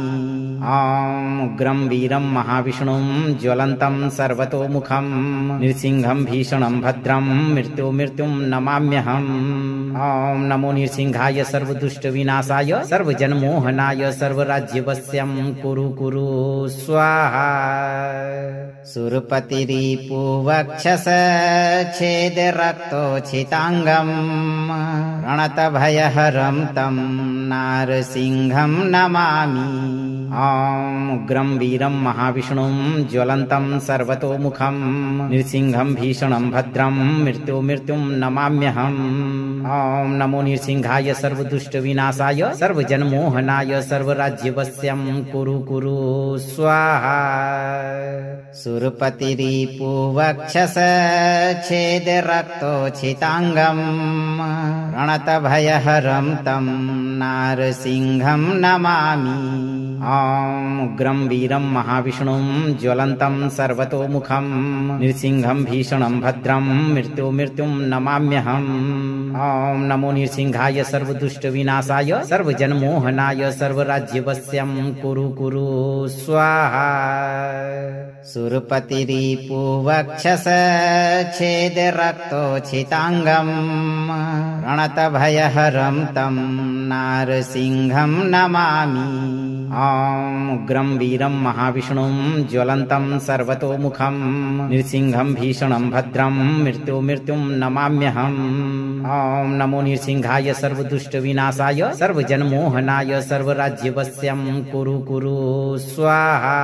ॐ उग्रं वीरं महाविष्णुं ज्वलन्तं सर्वतोमुखं नृसिंहं भीषणं भद्रं मृत्युं नमाम्यहम् ॐ नमो नृसिंहाय सर्वदुष्टविनाशाय सर्वजनमोहनाय सर्वराज्यवश्यं कुरु स्वाहा सुरपतिरिपुवक्षसच्छेदरक्तोच्छिताङ्गम् रणतभयहरं तं नारसिंहं नमामि ॐ उग्रं वीरं महाविष्णुं ज्वलन्तं सर्वतोमुखं नृसिंहं भीषणं भद्रं मृत्युं नमाम्यहम् ॐ नमो नृसिंहाय सर्वदुष्टविनाशाय सर्वजनमोहनाय सर्वराज्यवश्यं कुरु स्वाहा सुरपतिरिपुवक्षसच्छेदरक्तोच्छिताङ्गम् रणतभयहरं तं नारसिंहं नमामि ॐ उग्रं वीरं महाविष्णुं ज्वलन्तं सर्वतोमुखं नृसिंहं भीषणं भद्रं मृत्युं नमाम्यहम् ॐ नमो नृसिंहाय सर्वदुष्टविनाशाय सर्वजनमोहनाय सर्वराज्यवश्यं कुरु स्वाहा सुरपतिरिपुवक्षसच्छेदरक्तोच्छिताङ्गम् रणतभयहरं तं नारसिंहं नमामि ॐ उग्रं वीरं महाविष्णुं ज्वलन्तं सर्वतोमुखं नृसिंहं भीषणं भद्रं मृत्युं नमाम्यहम् ॐ नमो नृसिंहाय सर्वदुष्टविनाशाय सर्वजनमोहनाय सर्वराज्यवश्यं कुरु स्वाहा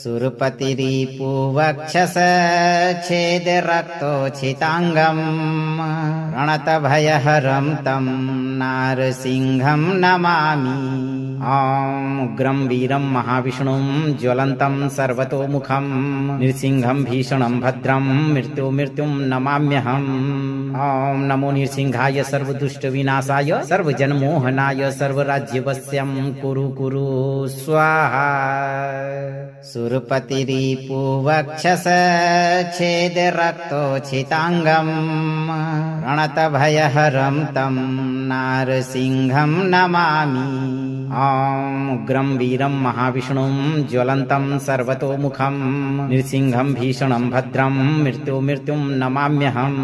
सुरपतिरिपुवक्षसच्छेदरक्तोच्छिताङ्गम् रणतभयहरं तं नारसिंहं नमामि ॐ उग्रं वीरं महाविष्णुं ज्वलन्तं सर्वतोमुखं नृसिंहं भीषणं भद्रं मृत्युं नमाम्यहम् ॐ नमो नृसिंहाय सर्वदुष्टविनाशाय सर्वजनमोहनाय सर्वराज्यवश्यं कुरु स्वाहा सुरपतिरिपुवक्षसच्छेदरक्तोच्छिताङ्गम् रणतभयहरं तं नारसिंहं नमामि ॐ उग्रं वीरं महाविष्णुं ज्वलन्तं सर्वतोमुखं नृसिंहं भीषणं भद्रं मृत्युं नमाम्यहम्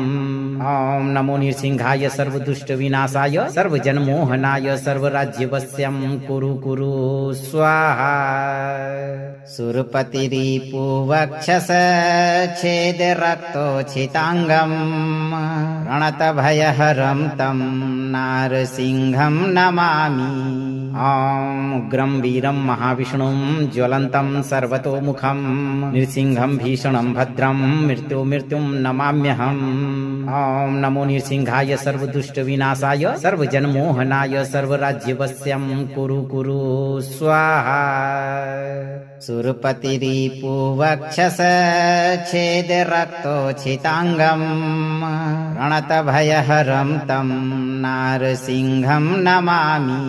ॐ नमो नृसिंहाय सर्वदुष्टविनाशाय सर्वजनमोहनाय सर्वराज्यवश्यं कुरु स्वाहा सुरपतिरिपुवक्षसच्छेदरक्तोच्छिताङ्गम् रणतभयहरं तं नारसिंहं नमामि ॐ उग्रं वीरं महाविष्णुं ज्वलन्तं सर्वतोमुखं नृसिंहं भीषणं भद्रं मृत्युं नमाम्यहम् ॐ नमो नृसिंहाय सर्वदुष्टविनाशाय सर्वजनमोहनाय सर्वराज्यवश्यं कुरु स्वाहा सुरपतिरिपुवक्षसच्छेदरक्तोच्छिताङ्गम् रणतभयहरं तं नारसिंहं नमामि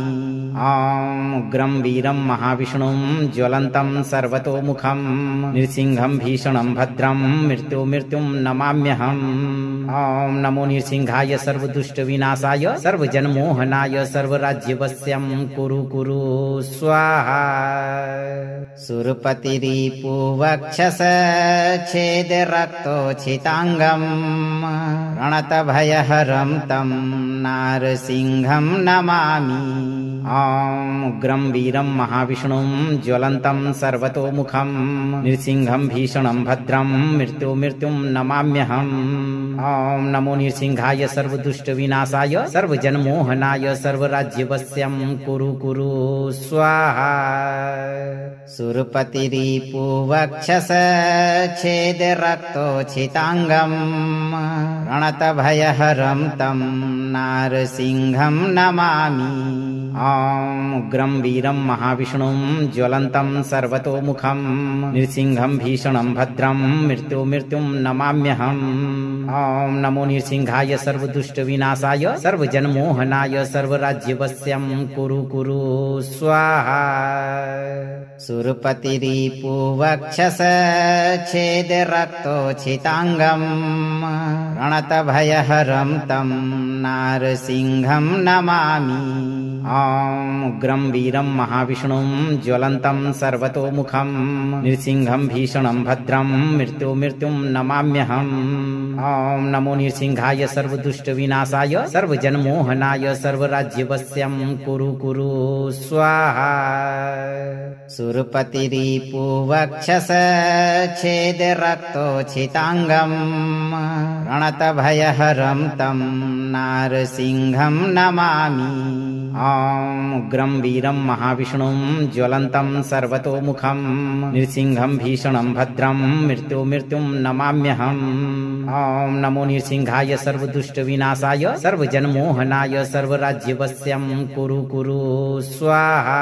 ॐ उग्रं वीरं महाविष्णुं ज्वलन्तं सर्वतोमुखं नृसिंहं भीषणं भद्रं मृत्युं नमाम्यहम् ॐ नमो नृसिंहाय सर्वदुष्टविनाशाय सर्वजनमोहनाय सर्वराज्यवश्यं कुरु स्वाहा सुरपतिरिपुवक्षसच्छेदरक्तोच्छिताङ्गम् रणतभयहरं तं नारसिंहं नमामि ॐ उग्रं वीरं महाविष्णुं ज्वलन्तं सर्वतोमुखं नृसिंहं भीषणं भद्रं मृत्युं नमाम्यहम् ॐ नमो नृसिंहाय सर्वदुष्टविनाशाय सर्वजनमोहनाय सर्वराज्यवश्यं कुरु स्वाहा सुरपतिरिपुवक्षसच्छेदरक्तोच्छिताङ्गम् रणतभयहरं तं नारसिंहं नमामि ॐ उग्रं वीरं महाविष्णुं ज्वलन्तं सर्वतोमुखं नृसिंहं भीषणं भद्रं मृत्युं नमाम्यहम् ॐ नमो नृसिंहाय सर्वदुष्टविनाशाय सर्वजनमोहनाय सर्वराज्यवश्यं कुरु कुरु स्वाहा सुरपतिरिपुवक्षस छेद रक्तोच्छिताङ्गम् रणतभयहरं तं नारसिंहं नमामि ॐ उग्रं वीरं महाविष्णुं ज्वलन्तं सर्वतोमुखं नृसिंहं भीषणं भद्रं मृत्युं नमाम्यहम् ॐ नमो नृसिंहाय सर्वदुष्टविनाशाय सर्वजनमोहनाय सर्वराज्यवश्यं कुरु कुरु स्वाहा सुरपतिरिपुवक्षस छेद रक्तोच्छिताङ्गम् रणतभयहरं तं नारसिंहं नमामि ॐ उग्रं वीरं महाविष्णुं ज्वलन्तं सर्वतोमुखं नृसिंहं भीषणं भद्रं मृत्युं नमाम्यहम् ॐ नमो नृसिंहाय सर्वदुष्टविनाशाय सर्वजनमोहनाय सर्वराज्यवश्यं कुरु कुरु स्वाहा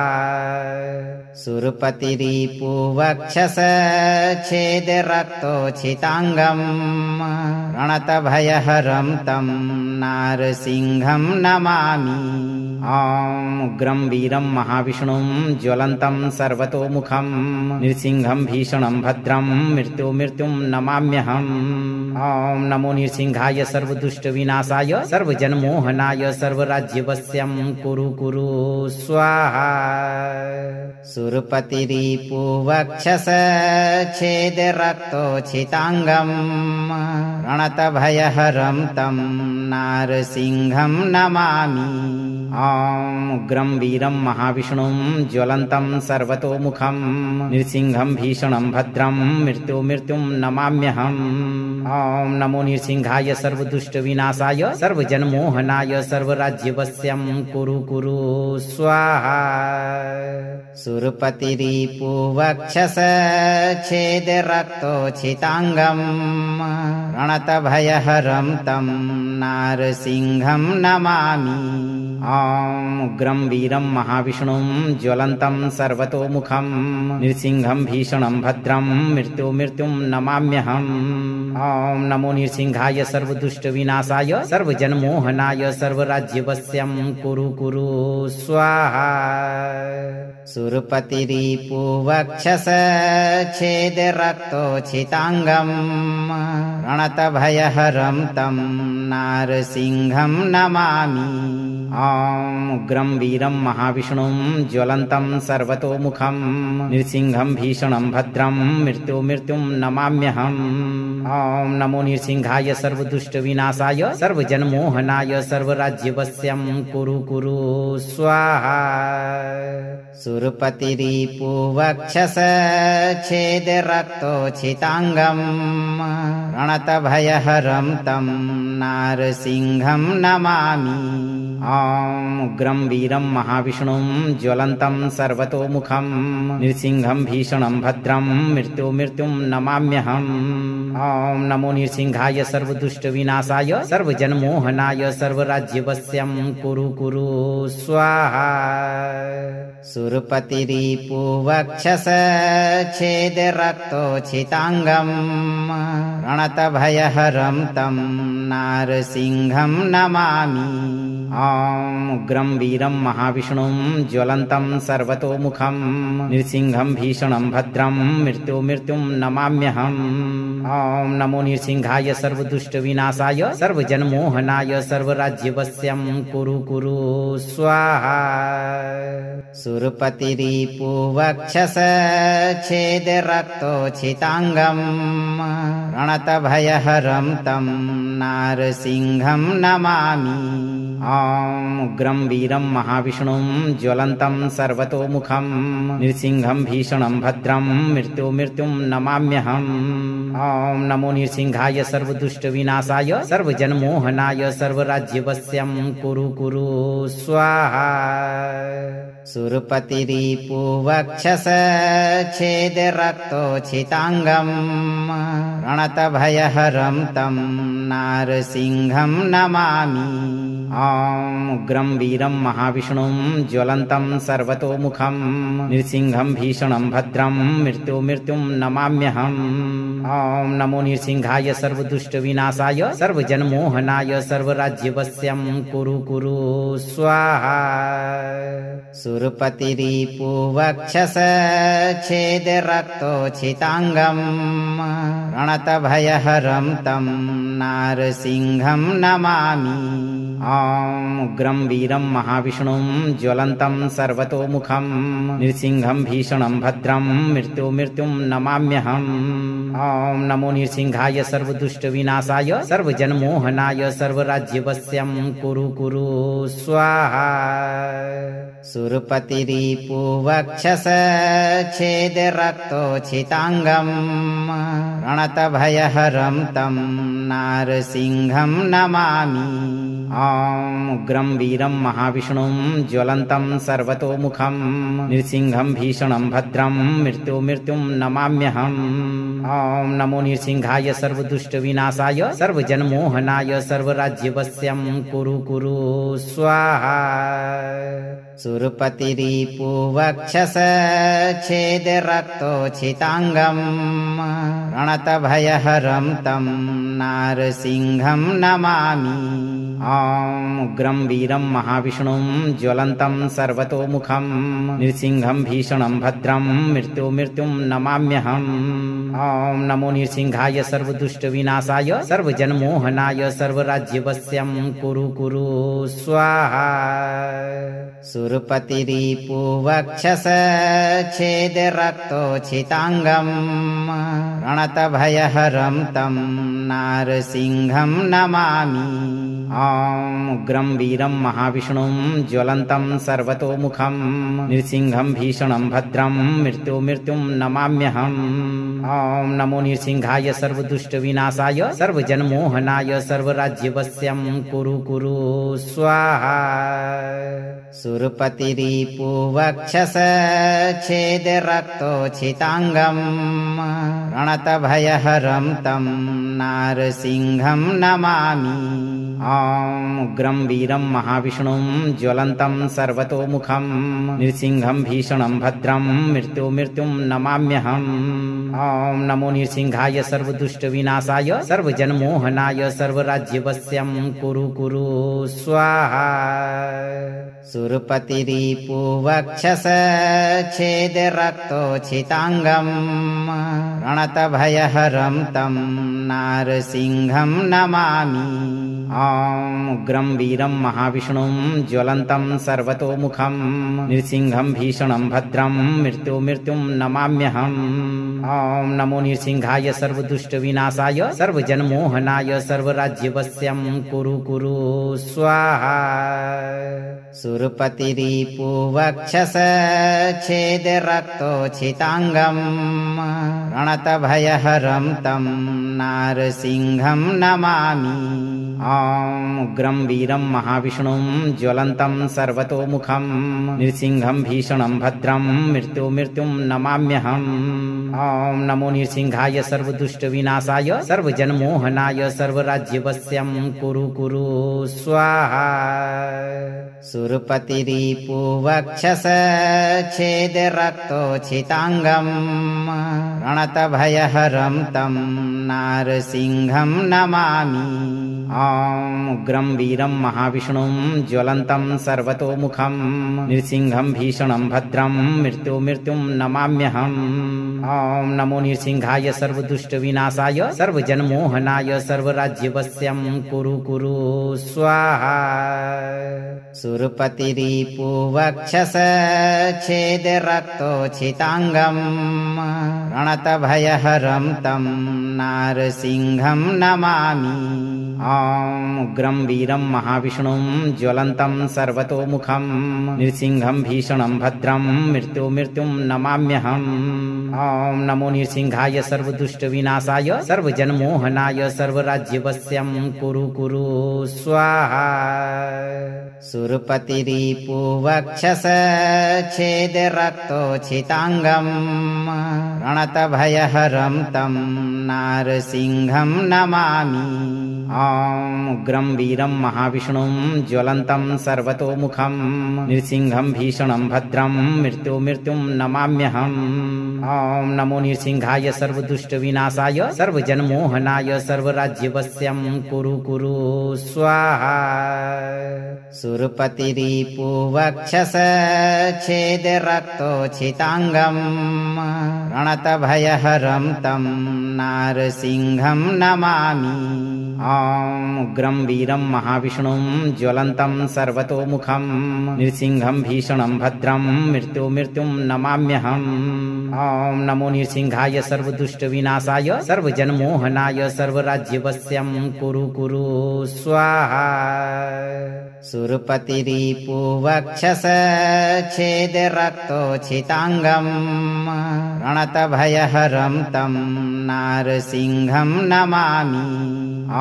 सुरपतिरिपुवक्षस छेद रक्तोच्छिताङ्गम् रणतभयहरं तं नारसिंहं नमामि ॐ उग्रं वीरं महाविष्णुं ज्वलन्तं सर्वतोमुखं नृसिंहं भीषणं भद्रं मृत्युं नमाम्यहम् ॐ नमो नृसिंहाय सर्वदुष्टविनाशाय सर्वजनमोहनाय सर्वराज्यवश्यं कुरु कुरु स्वाहा सुरपतिरिपुवक्षस छेद रक्तोच्छिताङ्गम् रणतभयहरं तं नारसिंहं नमामि ॐ उग्रं वीरं महाविष्णुं ज्वलन्तं सर्वतोमुखं नृसिंहं भीषणं भद्रं मृत्युं नमाम्यहम् ॐ नमो नृसिंहाय सर्वदुष्टविनाशाय सर्वजनमोहनाय सर्वराज्यवश्यं कुरु कुरु स्वाहा सुरपतिरिपुवक्षस छेद रक्तोच्छिताङ्गम् रणतभयहरं तं नारसिंहं नमामि ॐ उग्रं वीरं महाविष्णुं ज्वलन्तं सर्वतोमुखं नृसिंहं भीषणं भद्रं मृत्युं नमाम्यहम् ॐ नमो नृसिंहाय सर्वदुष्टविनाशाय सर्वजनमोहनाय सर्वराज्यवश्यं कुरु कुरु स्वाहा सुरपतिरिपुवक्षस छेद रक्तोच्छिताङ्गम् रणतभयहरं तं नारसिंहं नमामि ॐ उग्रं वीरं महाविष्णुं ज्वलन्तं सर्वतोमुखं नृसिंहं भीषणं भद्रं मृत्युं नमाम्यहम् ॐ नमो नृसिंहाय सर्वदुष्टविनाशाय सर्वजनमोहनाय सर्वराज्यवश्यं कुरु कुरु स्वाहा सुरपतिरिपुवक्षस छेद रक्तोच्छिताङ्गम् रणतभयहरं तं नारसिंहं नमामि ॐ उग्रं वीरं महाविष्णुं ज्वलन्तं सर्वतोमुखं नृसिंहं भीषणं भद्रं मृत्युं नमाम्यहम् ॐ नमो नृसिंहाय सर्वदुष्टविनाशाय सर्वजनमोहनाय सर्वराज्यवश्यं कुरु कुरु स्वाहा सुरपतिरिपुवक्षस छेद रक्तोच्छिताङ्गम् रणतभयहरं तं नारसिंहं नमामि ॐ उग्रं वीरं महाविष्णुं ज्वलन्तं सर्वतोमुखं नृसिंहं भीषणं भद्रं मृत्युं नमाम्यहम् ॐ नमो नृसिंहाय सर्वदुष्टविनाशाय सर्वजनमोहनाय सर्वराज्यवश्यं कुरु कुरु स्वाहा सुरपतिरिपुवक्षस छेद रक्तोच्छिताङ्गम् रणतभयहरं तं नारसिंहं नमामि ॐ उग्रं वीरं महाविष्णुं ज्वलन्तं सर्वतोमुखं नृसिंहं भीषणं भद्रं मृत्युं नमाम्यहम् ॐ नमो नृसिंहाय सर्वदुष्टविनाशाय सर्वजनमोहनाय सर्वराज्यवश्यं कुरु कुरु स्वाहा सुरपतिरिपुवक्षस छेद रक्तोच्छिताङ्गम् रणतभयहरं तं नारसिंहं नमामि ॐ उग्रं वीरं महाविष्णुं ज्वलन्तं सर्वतोमुखं नृसिंहं भीषणं भद्रं मृत्युं नमाम्यहम् ॐ नमो नृसिंहाय सर्वदुष्टविनाशाय सर्वजनमोहनाय सर्वराज्यवश्यं कुरु स्वाहा सुरपतिरिपुवक्षसच्छेदरक्तोच्छिताङ्गं रणतभयहरं तं नारसिंहं नमामि ॐ उग्रं वीरं महाविष्णुं ज्वलन्तं सर्वतोमुखं नृसिंहं भीषणं भद्रं मृत्युं नमाम्यहम् ॐ नमो नृसिंहाय सर्वदुष्टविनाशाय सर्वजनमोहनाय सर्वराज्यवश्यं कुरु स्वाहा सुरपतिरिपुवक्षसच्छेदरक्तोच्छिताङ्गं रणतभयहरं तं नारसिंहं नमामि ॐ उग्रं वीरं महाविष्णुं ज्वलन्तं सर्वतोमुखं नृसिंहं भीषणं भद्रं मृत्युं नमाम्यहम् ॐ नमो नृसिंहाय सर्वदुष्टविनाशाय सर्वजनमोहनाय सर्वराज्यवश्यं कुरु स्वाहा सुरपतिरिपुवक्षसच्छेदरक्तोच्छिताङ्गं रणतभयहरं तं नारसिंहं नमामि ॐ उग्रं वीरं महाविष्णुं ज्वलन्तं सर्वतोमुखं नृसिंहं भीषणं भद्रं मृत्युं नमाम्यहम् ॐ नमो नृसिंहाय सर्वदुष्टविनाशाय सर्वजनमोहनाय सर्वराज्यवश्यं कुरु स्वाहा सुरपतिरिपुवक्षसच्छेदरक्तोच्छिताङ्गं रणतभयहरं तं नारसिंहं नमामि ॐ उग्रं वीरं महाविष्णुं ज्वलन्तं सर्वतोमुखं नृसिंहं भीषणं भद्रं मृत्युं नमाम्यहम् ॐ नमो नृसिंहाय सर्वदुष्टविनाशाय सर्वजनमोहनाय सर्वराज्यवश्यं कुरु स्वाहा सुरपतिरिपुवक्षसच्छेदरक्तोच्छिताङ्गं रणतभयहरं तं नारसिंहं नमामि ॐ उग्रं वीरं महाविष्णुं ज्वलन्तं सर्वतोमुखं नृसिंहं भीषणं भद्रं मृत्युं नमाम्यहम् ॐ नमो नृसिंहाय सर्वदुष्टविनाशाय सर्वजनमोहनाय सर्वराज्यवश्यं कुरु स्वाहा सुरपतिरिपुवक्षसच्छेदरक्तोच्छिताङ्गं रणतभयहरं तं नारसिंहं नमामि ॐ उग्रं वीरं महाविष्णुं ज्वलन्तं सर्वतोमुखं नृसिंहं भीषणं भद्रं मृत्युं नमाम्यहम् ॐ नमो नृसिंहाय सर्वदुष्टविनाशाय सर्वजनमोहनाय सर्वराज्यवश्यं कुरु स्वाहा सुरपतिरिपुवक्षसच्छेदरक्तोच्छिताङ्गं रणतभयहरं तं नारसिंहं नमामि ॐ उग्रं वीरं महाविष्णुं ज्वलन्तं सर्वतोमुखं नृसिंहं भीषणं भद्रं मृत्युं नमाम्यहम् ॐ नमो नृसिंहाय सर्वदुष्टविनाशाय सर्वजनमोहनाय सर्वराज्यवश्यं कुरु स्वाहा सुरपतिरिपुवक्षसच्छेदरक्तोच्छिताङ्गं रणतभयहरं तं नारसिंहं नमामि ॐ उग्रं वीरं महाविष्णुं ज्वलन्तं सर्वतोमुखं नृसिंहं भीषणं भद्रं मृत्युं नमाम्यहम् ॐ नमो नृसिंहाय सर्वदुष्टविनाशाय सर्वजनमोहनाय सर्वराज्यवश्यं कुरु स्वाहा सुरपतिरिपुवक्षसच्छेदरक्तोच्छिताङ्गं रणतभयहरं तं नारसिंहं नमामि ॐ उग्रं वीरं महाविष्णुं ज्वलन्तं सर्वतोमुखं नृसिंहं भीषणं भद्रं मृत्युं नमाम्यहम् ॐ नमो नृसिंहाय सर्वदुष्टविनाशाय सर्वजनमोहनाय सर्वराज्यवश्यं कुरु स्वाहा सुरपतिरिपुवक्षसच्छेदरक्तोच्छिताङ्गं रणतभयहरं तं नारसिंहं नमामि ॐ उग्रं वीरं महाविष्णुं ज्वलन्तं सर्वतोमुखं नृसिंहं भीषणं भद्रं मृत्युं नमाम्यहम् ॐ नमो नृसिंहाय सर्वदुष्टविनाशाय सर्वजनमोहनाय सर्वराज्यवश्यं कुरु स्वाहा सुरपतिरिपुवक्षस छेदरक्तोच्छिताङ्गम् रणतभयहरं तं नारसिंहं नमामि ॐ उग्रं वीरं महाविष्णुं ज्वलन्तं सर्वतोमुखं नृसिंहं भीषणं भद्रं मृत्युं नमाम्यहम् ॐ नमो नृसिंहाय सर्वदुष्टविनाशाय सर्वजनमोहनाय सर्वराज्यवश्यं कुरु स्वाहा सुरपतिरिपुवक्षस छेदरक्तोच्छिताङ्गम् रणतभयहरं तं नारसिंहं नमामि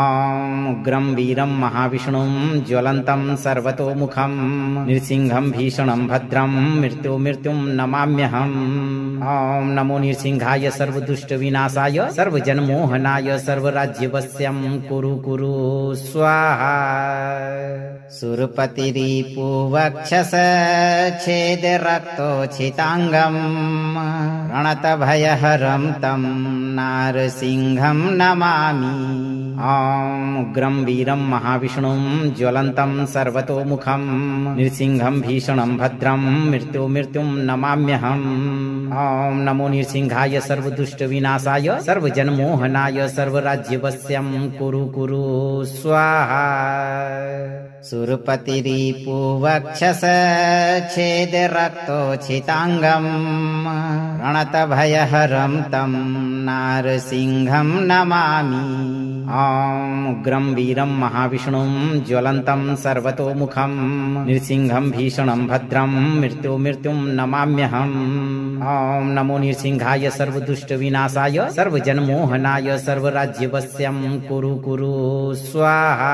ॐ उग्रं वीरं महाविष्णुं ज्वलन्तं सर्वतोमुखं नृसिंहं भीषणं भद्रं मृत्युं नमाम्यहम् ॐ नमो नृसिंहाय सर्वदुष्टविनाशाय सर्वजनमोहनाय सर्वराज्यवश्यं कुरु स्वाहा सुरपतिरिपुवक्षस छेदरक्तोच्छिताङ्गम् रणतभयहरं तं नारसिंहं नमामि ॐ उग्रं वीरं महाविष्णुं ज्वलन्तं सर्वतोमुखं नृसिंहं भीषणं भद्रं मृत्युं नमाम्यहम् ॐ नमो नृसिंहाय सर्वदुष्टविनाशाय सर्वजनमोहनाय सर्वराज्यवश्यं कुरु स्वाहा सुरपतिरिपुवक्षस छेदरक्तोच्छिताङ्गम् रणतभयहरं तं नारसिंहं नमामि ॐ उग्रं वीरं महाविष्णुं ज्वलन्तं सर्वतोमुखं नृसिंहं भीषणं भद्रं मृत्युं नमाम्यहम् ॐ नमो नृसिंहाय सर्वदुष्टविनाशाय सर्वजनमोहनाय सर्वराज्यवश्यं कुरु स्वाहा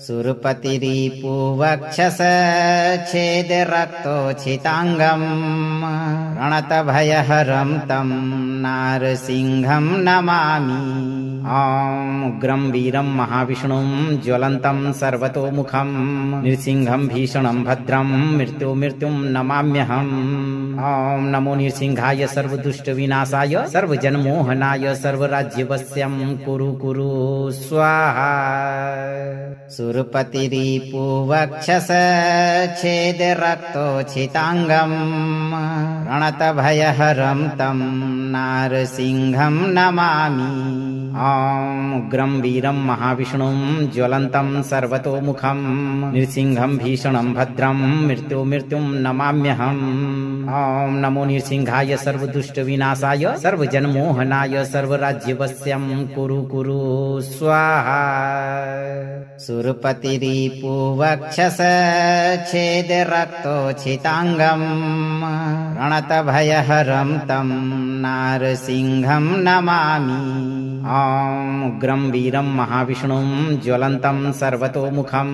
सुरपतिरिपुवक्षस छेदरक्तोच्छिताङ्गम् रणतभयहरं तं नारसिंहं नमामि ॐ उग्रं वीरं महाविष्णुं ज्वलन्तं सर्वतोमुखं नृसिंहं भीषणं भद्रं मृत्युं नमाम्यहम् ॐ नमो नृसिंहाय सर्वदुष्टविनाशाय सर्वजनमोहनाय सर्वराज्यवश्यं कुरु स्वाहा सुरपतिरिपुवक्षस छेदरक्तोच्छिताङ्गम् रणतभयहरं तं नारसिंहं नमामि ॐ उग्रं वीरं महाविष्णुं ज्वलन्तं सर्वतोमुखं नृसिंहं भीषणं भद्रं मृत्युं नमाम्यहम् ॐ नमो नृसिंहाय सर्वदुष्टविनाशाय सर्वजनमोहनाय सर्वराज्यवश्यं कुरु स्वाहा सुरपतिरिपुवक्षस छेदरक्तोच्छिताङ्गम् रणतभयहरं तं नारसिंहं नमामि ॐ उग्रं वीरं महाविष्णुं ज्वलन्तं सर्वतोमुखं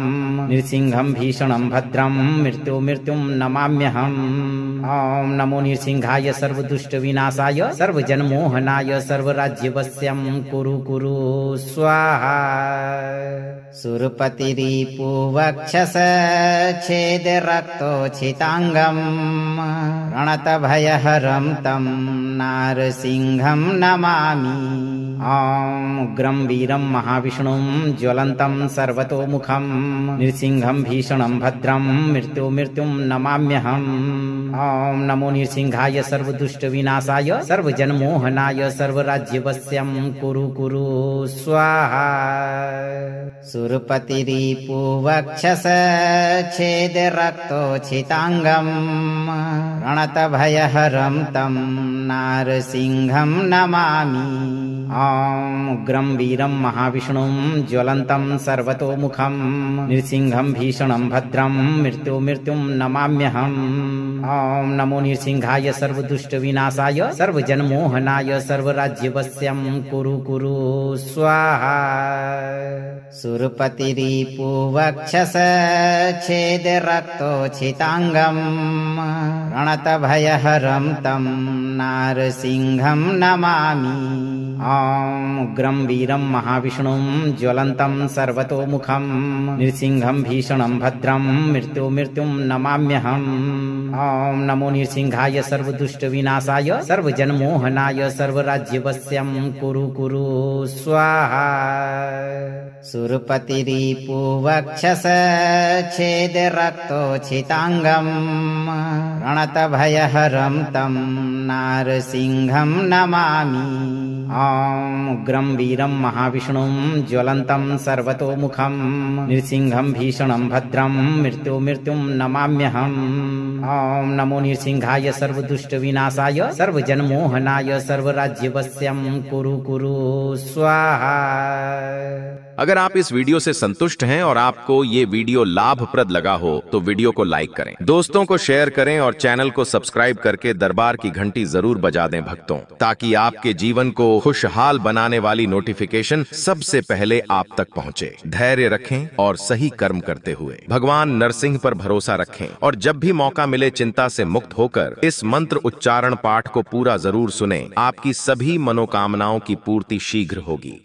नृसिंहं भीषणं भद्रं मृत्युं नमाम्यहम् ॐ नमो नृसिंहाय सर्वदुष्टविनाशाय सर्वजनमोहनाय सर्वराज्यवश्यं कुरु स्वाहा सुरपतिरिपुवक्षस छेदरक्तोच्छिताङ्गम् रणतभयहरं तं नारसिंहं नमामि ॐ उग्रं वीरं महाविष्णुं ज्वलन्तं सर्वतोमुखं नृसिंहं भीषणं भद्रं मृत्युं नमाम्यहम् ॐ नमो नृसिंहाय सर्वदुष्टविनाशाय सर्वजनमोहनाय सर्वराज्यवश्यं कुरु स्वाहा सुरपतिरिपुवक्षस छेदरक्तोच्छिताङ्गम् रणतभयहरं तं नारसिंहं नमामि ॐ उग्रं वीरं महाविष्णुं ज्वलन्तं सर्वतोमुखं नृसिंहं भीषणं भद्रं मृत्युं नमाम्यहम् ॐ नमो नृसिंहाय सर्वदुष्टविनाशाय सर्वजनमोहनाय सर्वराज्यवश्यं कुरु स्वाहा सुरपतिरिपुवक्षस छेदरक्तोच्छिताङ्गम् रणतभयहरं तं नारसिंहं नमामि ॐ उग्रं वीरं महाविष्णुं ज्वलन्तं सर्वतोमुखं नृसिंहं भीषणं भद्रं मृत्युं नमाम्यहम् ॐ नमो नृसिंहाय सर्वदुष्टविनाशाय सर्वजनमोहनाय सर्वराज्यवश्यं कुरु कुरु स्वाहा सुरपतिरिपुवक्षस छेदरक्तोच्छिताङ्गम् प्रणतभयहरं तं नारसिंहं नमामि ॐ उग्रं वीरं महाविष्णुं ज्वलन्तं सर्वतोमुखं नृसिंहं भीषणं भद्रं मृत्युं नमाम्यहम् ॐ नमो नृसिंहाय सर्वदुष्टविनाशाय सर्वजनमोहनाय सर्वराज्यवश्यं कुरु कुरु स्वाहा। अगर आप इस वीडियो से संतुष्ट हैं और आपको ये वीडियो लाभप्रद लगा हो तो वीडियो को लाइक करें, दोस्तों को शेयर करें और चैनल को सब्सक्राइब करके दरबार की घंटी जरूर बजा दें भक्तों, ताकि आपके जीवन को खुशहाल बनाने वाली नोटिफिकेशन सबसे पहले आप तक पहुंचे। धैर्य रखें और सही कर्म करते हुए भगवान नरसिंह पर भरोसा रखें और जब भी मौका मिले चिंता से मुक्त होकर इस मंत्र उच्चारण पाठ को पूरा जरूर सुनें। आपकी सभी मनोकामनाओं की पूर्ति शीघ्र होगी।